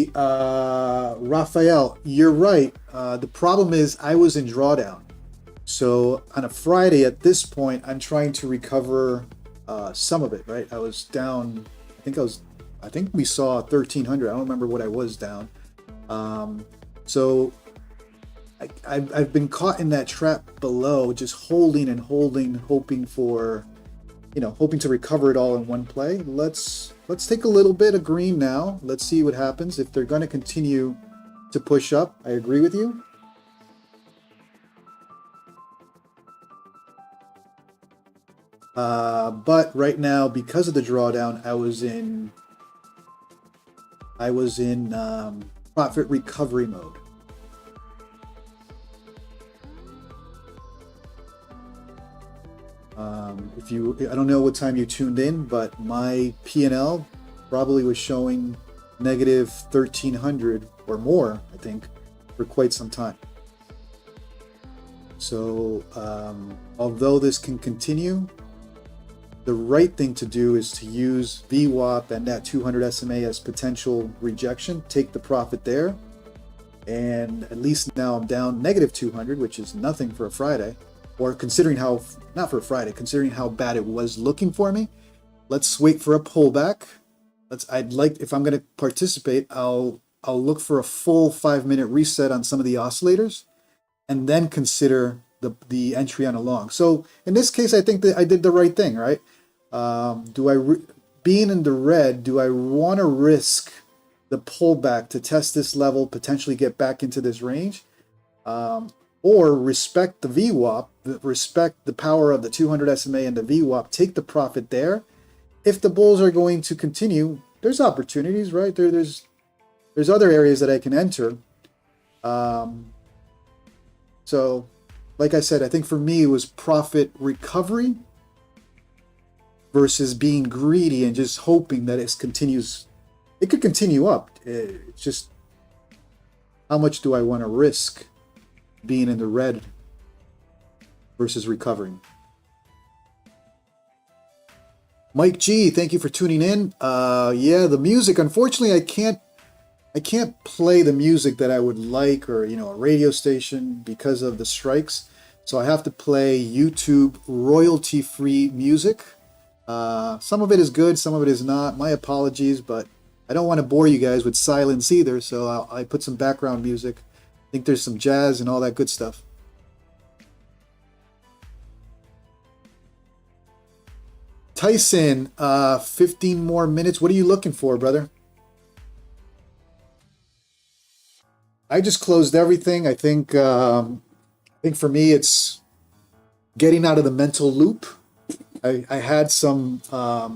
you're right. The problem is I was in drawdown. So on a Friday at this point, I'm trying to recover some of it, right? I was down, I think we saw 1,300. I don't remember what I was down. So I've been caught in that trap below, just holding and holding, hoping for, hoping to recover it all in one play. Let's take a little bit of green now. Let's see what happens. If they're going to continue to push up, I agree with you. But right now, because of the drawdown, I was in profit recovery mode. I don't know what time you tuned in, but my P&L probably was showing negative 1,300 or more, I think, for quite some time. So, although this can continue, the right thing to do is to use VWAP and that 200 SMA as potential rejection, take the profit there, and at least now I'm down negative 200, which is nothing for a Friday, or considering how, not for a Friday, considering how bad it was looking for me. Let's wait for a pullback. If I'm going to participate, I'll look for a full 5-minute reset on some of the oscillators, and then consider the entry on a long. So in this case, I think that I did the right thing, right? Being in the red, do I want to risk the pullback to test this level, potentially get back into this range, or respect the VWAP, respect the power of the 200 SMA and the VWAP, take the profit there? If the bulls are going to continue, there's opportunities, right? There's other areas that I can enter. So, like I said, I think for me it was profit recovery versus being greedy and just hoping that it continues. It could continue up. It's just how much do I want to risk being in the red versus recovering? Mike G, thank you for tuning in. Yeah, the music, unfortunately, I can't play the music that I would like, or a radio station, because of the strikes. So I have to play YouTube royalty-free music. Some of it is good, some of it is not. My apologies, but I don't want to bore you guys with silence either, so I put some background music. I think there's some jazz and all that good stuff. Tyson, 15 more minutes. What are you looking for, brother? I just closed everything. I think for me, it's getting out of the mental loop. I had some, I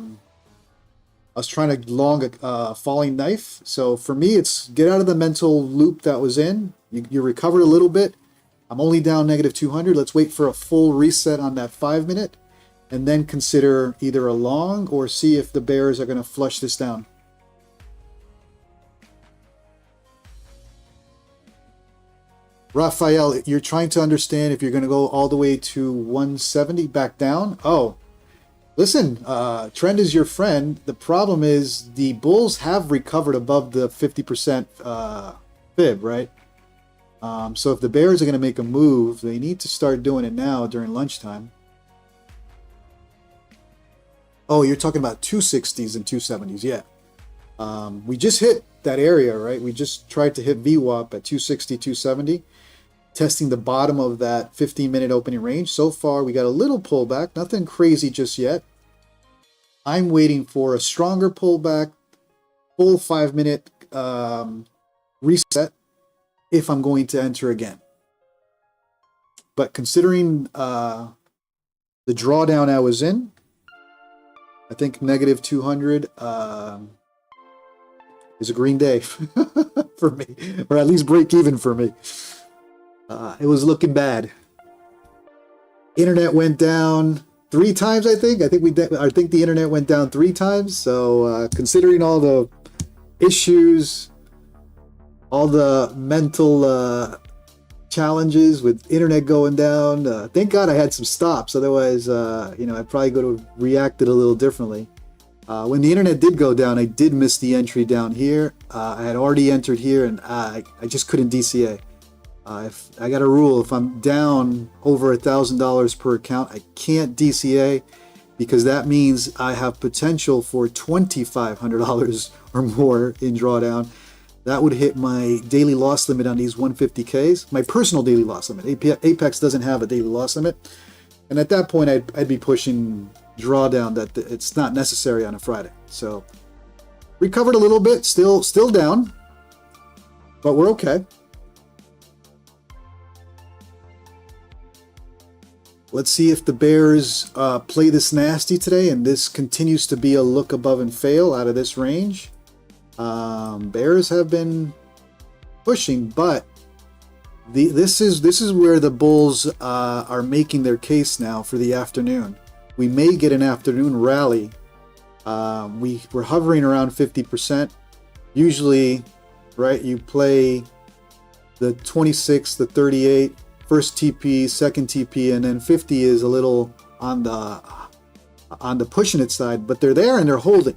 was trying to long a falling knife. So for me, it's get out of the mental loop that was in. You recovered a little bit. I'm only down negative 200. Let's wait for a full reset on that 5 minute, and then consider either a long or see if the bears are going to flush this down. Raphael, you're trying to understand if you're going to go all the way to 170 back down. Oh, listen, trend is your friend. The problem is the bulls have recovered above the 50% fib, right? So if the bears are going to make a move, they need to start doing it now during lunchtime. Oh, you're talking about 260s and 270s, yeah. We just hit that area, right? We just tried to hit VWAP at 260, 270, testing the bottom of that 15-minute opening range. So far, we got a little pullback, nothing crazy just yet. I'm waiting for a stronger pullback, full 5-minute reset, if I'm going to enter again. But considering the drawdown I was in, I think negative 200 is a green day for me, or at least break even for me. It was looking bad. Internet went down 3 times, I think. I think the internet went down 3 times. So considering all the issues, all the mental challenges with internet going down, thank God I had some stops. Otherwise, I probably could have reacted a little differently. When the internet did go down, I did miss the entry down here. I had already entered here, and I just couldn't DCA. If I got a rule, if I'm down over $1,000 per account, I can't DCA, because that means I have potential for $2,500 or more in drawdown. That would hit my daily loss limit on these 150Ks, my personal daily loss limit. Apex doesn't have a daily loss limit. And at that point, I'd be pushing drawdown that it's not necessary on a Friday. So recovered a little bit, still down, but we're okay. Let's see if the bears play this nasty today, and this continues to be a look above and fail out of this range. Bears have been pushing, but this is where the bulls are making their case now for the afternoon. We may get an afternoon rally. We're hovering around 50%. Usually, right, you play the 26, the 38, first TP, second TP, and then 50 is a little on the pushing it side, but they're there and they're holding.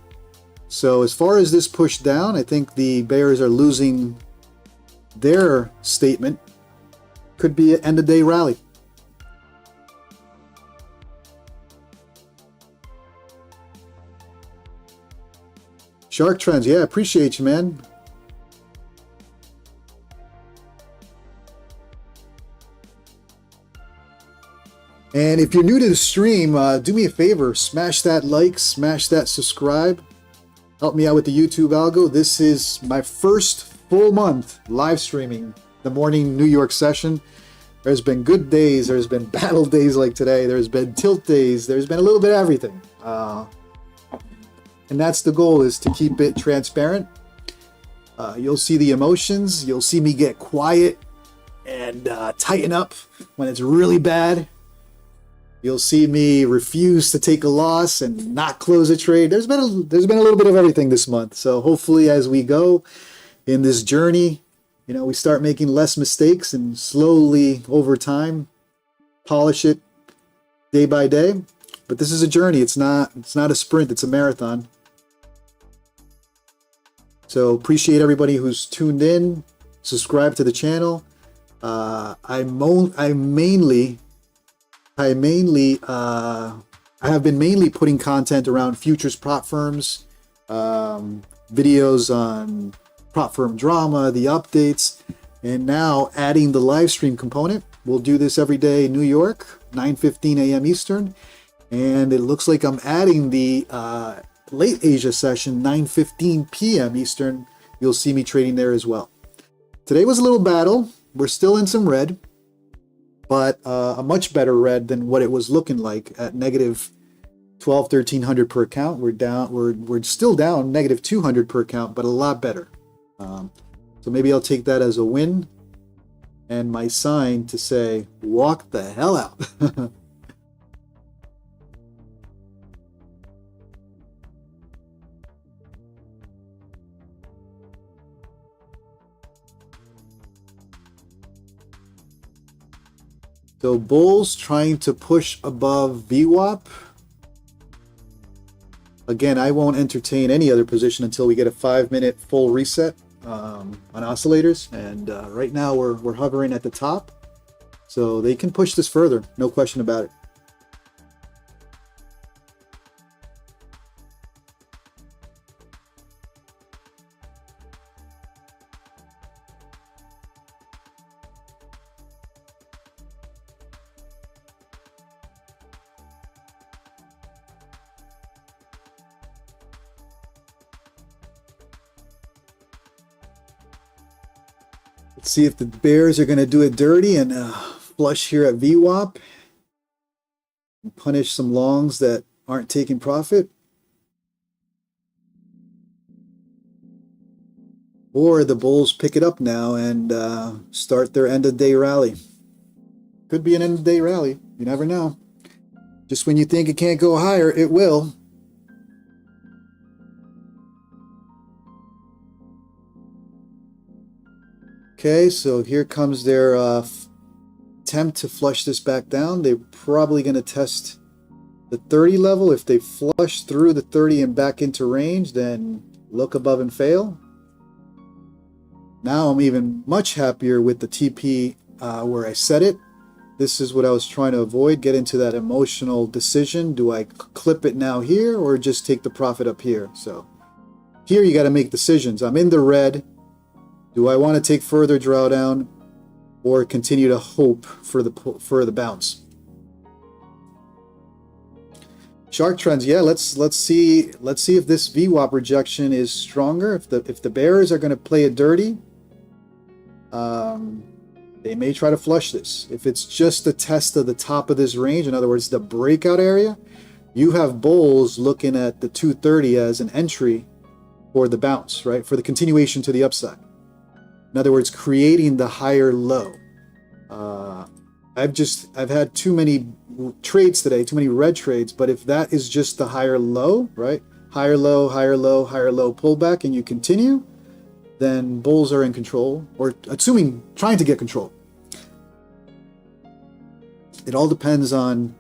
So as far as this push down, I think the bears are losing their statement. Could be an end of day rally. Shark Trends, yeah, appreciate you, man. And if you're new to the stream, do me a favor, smash that like, smash that subscribe. Help me out with the YouTube algo. This is my first full month live streaming the morning New York session. There's been good days, there's been battle days like today, there's been tilt days, there's been a little bit of everything. And that's the goal, is to keep it transparent. You'll see the emotions, you'll see me get quiet and tighten up when it's really bad. You'll see me refuse to take a loss and not close a trade. There's been a little bit of everything this month. So hopefully as we go in this journey, you know, we start making less mistakes and slowly over time polish it day by day. But this is a journey. It's not a sprint, it's a marathon. So appreciate everybody who's tuned in, subscribe to the channel. I have been mainly putting content around futures prop firms, videos on prop firm drama, the updates, and now adding the live stream component. We'll do this every day in New York, 9:15 a.m. Eastern, and it looks like I'm adding the late Asia session, 9:15 p.m. Eastern. You'll see me trading there as well. Today was a little battle. We're still in some red, but a much better red than what it was looking like at negative 1,200-1,300 per account. We're down. We're still down negative 200 per account, but a lot better. So maybe I'll take that as a win and my sign to say, walk the hell out. So bulls trying to push above VWAP. Again, I won't entertain any other position until we get a 5-minute full reset on oscillators. And right now we're hovering at the top. So they can push this further, no question about it. Let's see if the bears are going to do it dirty and flush here at VWAP and punish some longs that aren't taking profit. Or the bulls pick it up now and start their end of day rally. Could be an end of day rally. You never know. Just when you think it can't go higher, it will. Okay, so here comes their attempt to flush this back down. They're probably going to test the 30 level. If they flush through the 30 and back into range, then look above and fail. Now I'm even much happier with the TP where I set it. This is what I was trying to avoid, get into that emotional decision. Do I clip it now here or just take the profit up here? So here you got to make decisions. I'm in the red. Do I want to take further drawdown or continue to hope for the bounce? Shark trends, yeah. Let's see if this VWAP rejection is stronger. If the bears are going to play it dirty, they may try to flush this. If it's just a test of the top of this range, in other words, the breakout area, you have bulls looking at the 230 as an entry for the bounce, right? For the continuation to the upside. In other words, creating the higher low. I've had too many trades today, too many red trades, but if that is just the higher low, right? Higher low, higher low, higher low pullback, and you continue, then bulls are in control, or trying to get control. It all depends on,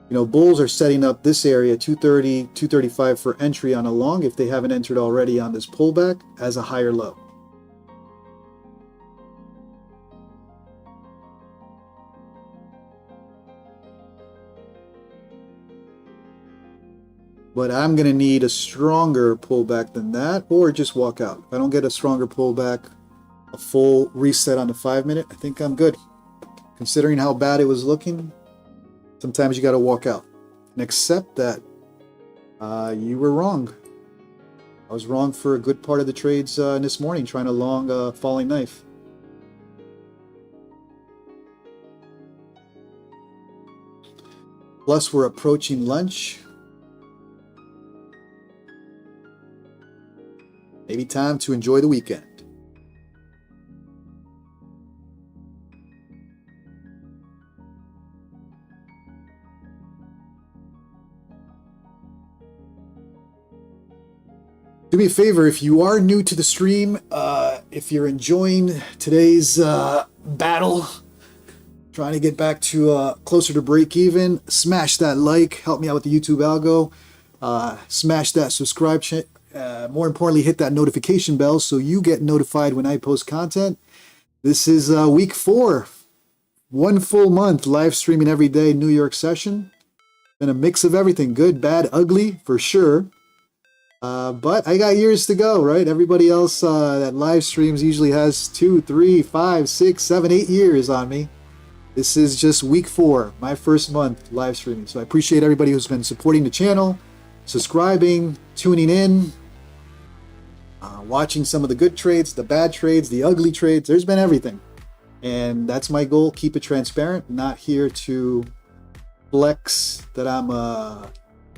bulls are setting up this area, 230, 235 for entry on a long, if they haven't entered already on this pullback, as a higher low. But I'm going to need a stronger pullback than that, or just walk out. If I don't get a stronger pullback, a full reset on the 5-minute, I think I'm good. Considering how bad it was looking, sometimes you got to walk out and accept that you were wrong. I was wrong for a good part of the trades this morning, trying to long a falling knife. Plus, we're approaching lunch. Maybe time to enjoy the weekend. Do me a favor, if you are new to the stream, if you're enjoying today's battle, trying to get back to closer to break even, smash that like, help me out with the YouTube algo, smash that subscribe, more importantly, hit that notification bell so you get notified when I post content. This is week 4, 1 full month live streaming every day, New York session. Been a mix of everything, good, bad, ugly, for sure. But I got years to go, right? Everybody else that live streams usually has 2, 3, 5, 6, 7, 8 years on me. This is just week 4, my first month live streaming. So I appreciate everybody who's been supporting the channel, subscribing, tuning in, watching some of the good trades, the bad trades, the ugly trades. There's been everything. And that's my goal, keep it transparent. Not here to flex that I'm a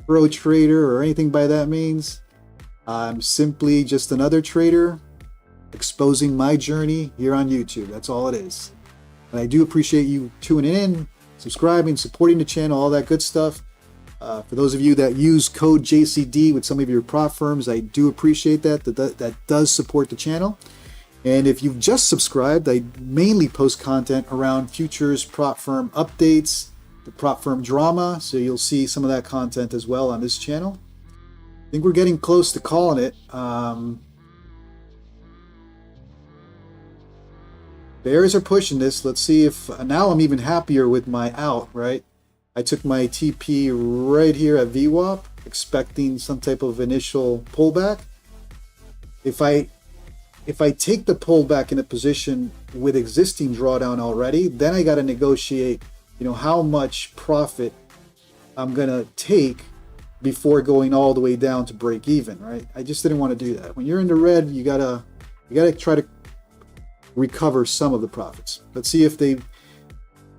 pro trader or anything by that means. I'm simply just another trader exposing my journey here on YouTube. That's all it is. And I do appreciate you tuning in, subscribing, supporting the channel, all that good stuff. For those of you that use code JCD with some of your prop firms, I do appreciate that. That does support the channel. And if you've just subscribed, I mainly post content around futures, prop firm updates, the prop firm drama. So you'll see some of that content as well on this channel. I think we're getting close to calling it. Bears are pushing this. Let's see if now I'm even happier with my out, right? I took my TP right here at VWAP, expecting some type of initial pullback. If I take the pullback in a position with existing drawdown already, then I got to negotiate, how much profit I'm gonna take before going all the way down to break even, right? I just didn't want to do that. When you're in the red, you gotta try to recover some of the profits. Let's see if they.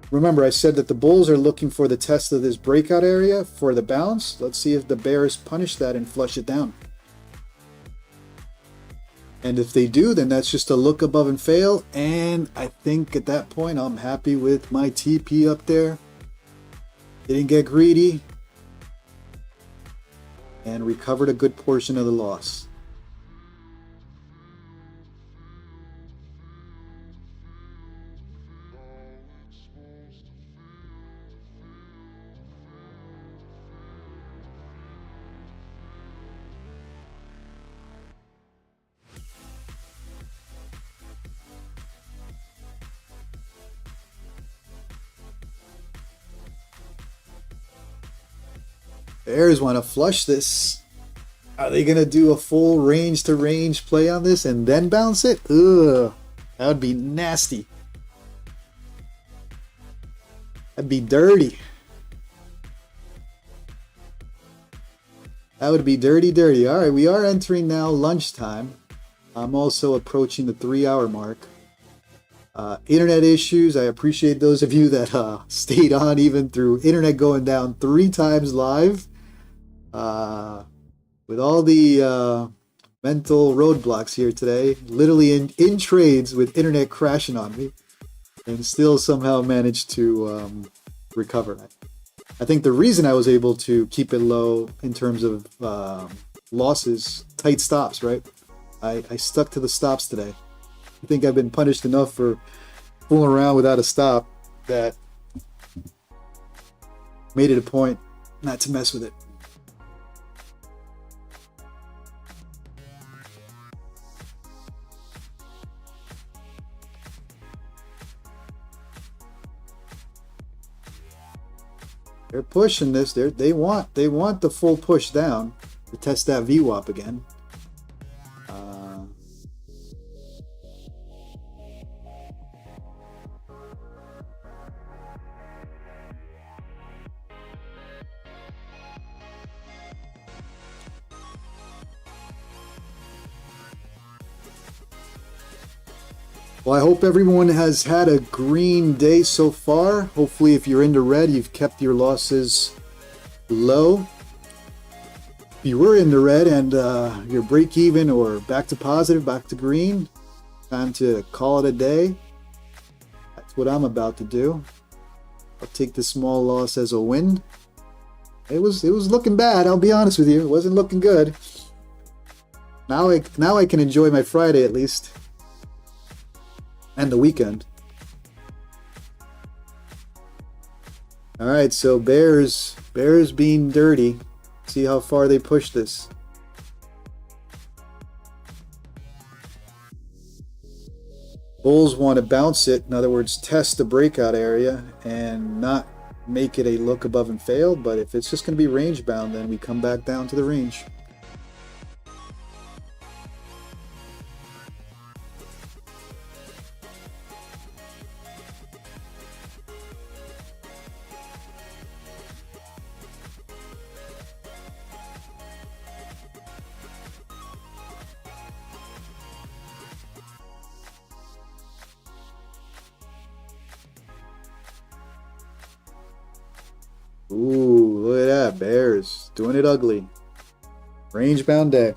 Remember, I said that the bulls are looking for the test of this breakout area for the bounce. Let's see if the bears punish that and flush it down. And if they do, then that's just a look above and fail. And I think at that point, I'm happy with my TP up there. Didn't get greedy. And recovered a good portion of the loss. Bears want to flush this. Are they going to do a full range to range play on this and then bounce it? Ugh, that would be nasty. That'd be dirty. That would be dirty. All right, we are entering now lunchtime. I'm also approaching the 3-hour mark. Internet issues. I appreciate those of you that stayed on even through internet going down 3 times live. With all the mental roadblocks here today, literally in trades with internet crashing on me, and still somehow managed to recover. I think the reason I was able to keep it low in terms of losses, tight stops, right? I stuck to the stops today. I think I've been punished enough for fooling around without a stop that made it a point not to mess with it. They're pushing this. They want the full push down to test that VWAP again. Well, I hope everyone has had a green day so far. Hopefully, if you're into red, you've kept your losses low. If you were into red and you're break even or back to positive, back to green, time to call it a day. That's what I'm about to do. I'll take the small loss as a win. It was looking bad, I'll be honest with you. It wasn't looking good. Now I can enjoy my Friday at least. and the weekend. All right, so bears being dirty. See how far they push this. Bulls want to bounce it, in other words, test the breakout area and not make it a look above and fail. But if it's just going to be range bound, then we come back down to the range. Ooh, look at that. Bears doing it ugly. Range bound day.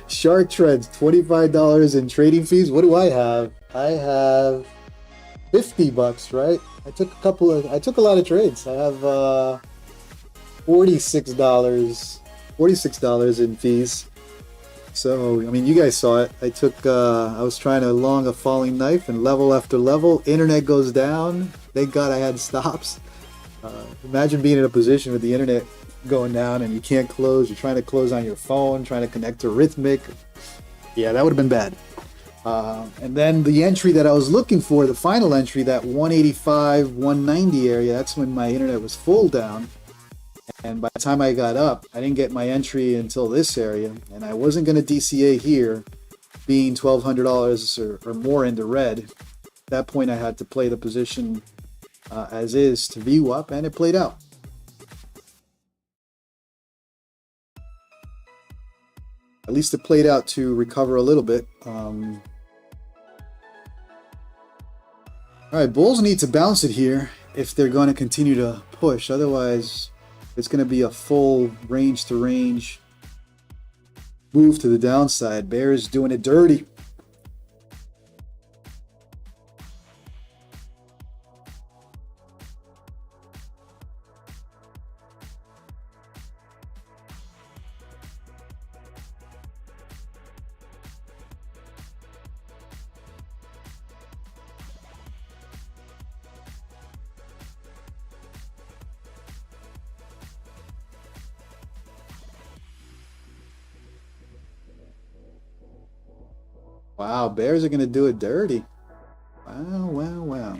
Shark Trends, $25 in trading fees. What do I have? I have $50, right? I took a lot of trades. I have $46 in fees. So, I mean, you guys saw it. I was trying to long a falling knife, and level after level, internet goes down. Thank God I had stops. Imagine being in a position with the internet going down and you can't close. You're trying to close on your phone, trying to connect to Rhythmic. Yeah, that would have been bad. And then the entry that I was looking for, the final entry, that 185, 190 area, that's when my internet was full down. And by the time I got up, I didn't get my entry until this area. And I wasn't going to DCA here, being $1,200 or more in the red. At that point, I had to play the position as is to VWAP, and it played out. At least it played out to recover a little bit. All right, Bulls need to bounce it here if they're going to continue to push. Otherwise, it's going to be a full range to range move to the downside. Bears doing it dirty. Wow, Bears are going to do it dirty. Wow, wow, wow.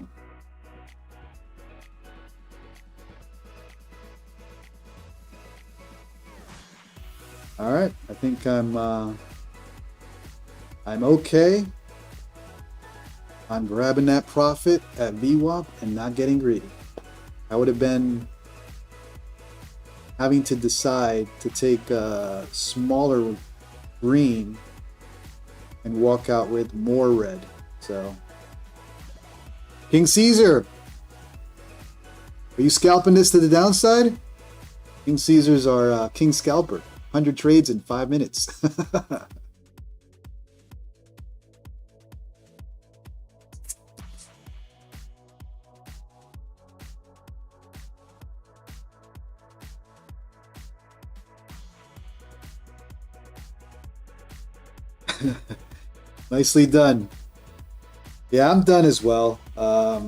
All right, I think I'm okay. I'm grabbing that profit at VWAP and not getting greedy. I would have been having to decide to take a smaller green and walk out with more red. So, King Caesar, are you scalping this to the downside? King Caesar's our king scalper. 100 trades in 5 minutes. Nicely done. Yeah, I'm done as well. I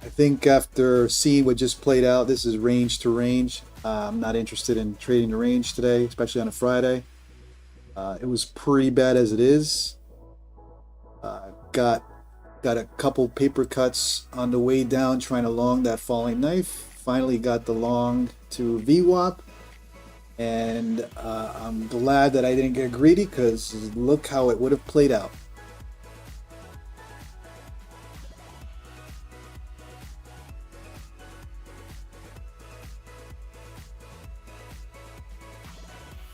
think after seeing what just played out, this is range to range. I'm not interested in trading the range today, especially on a Friday. It was pretty bad as it is. Got a couple paper cuts on the way down trying to long that falling knife. Finally got the long to VWAP. And I'm glad that I didn't get greedy, because look how it would have played out.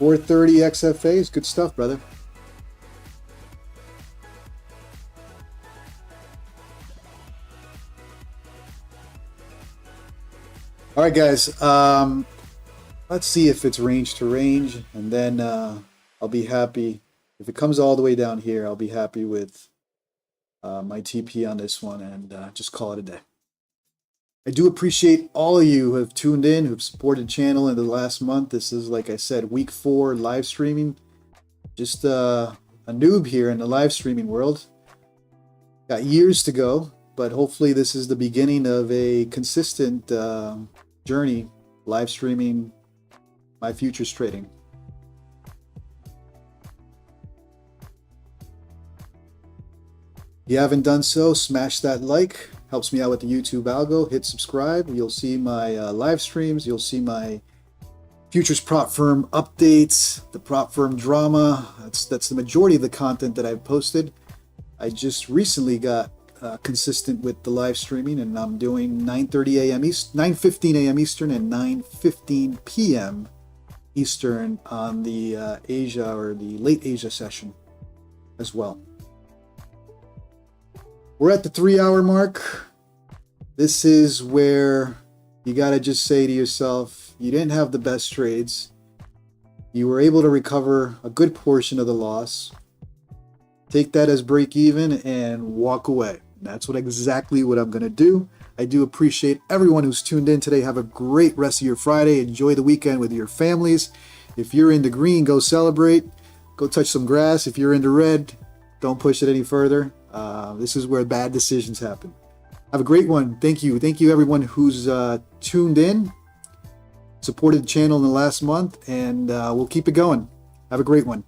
$430 XFA is good stuff, brother. All right, guys. Let's see if it's range to range, and then I'll be happy. If it comes all the way down here, I'll be happy with my TP on this one, and just call it a day. I do appreciate all of you who have tuned in, who've supported the channel in the last month. This is, like I said, week 4 live streaming. Just a noob here in the live streaming world. Got years to go, but hopefully this is the beginning of a consistent journey live streaming my futures trading. If you haven't done so, smash that like. Helps me out with the YouTube algo. Hit subscribe. You'll see my live streams. You'll see my futures prop firm updates, the prop firm drama. That's the majority of the content that I've posted. I just recently got consistent with the live streaming, and I'm doing 9:30 a.m. East, 9:15 a.m. Eastern, and 9:15 p.m. Eastern on the Asia or the late Asia session as well. We're at the 3-hour mark. This is where you gotta just say to yourself, you didn't have the best trades. You were able to recover a good portion of the loss. Take that as break even and walk away. That's exactly what I'm gonna do. I do appreciate everyone who's tuned in today. Have a great rest of your Friday. Enjoy the weekend with your families. If you're in the green, go celebrate. Go touch some grass. If you're in the red, don't push it any further. This is where bad decisions happen. Have a great one. Thank you. Thank you everyone who's tuned in, supported the channel in the last month, and we'll keep it going. Have a great one.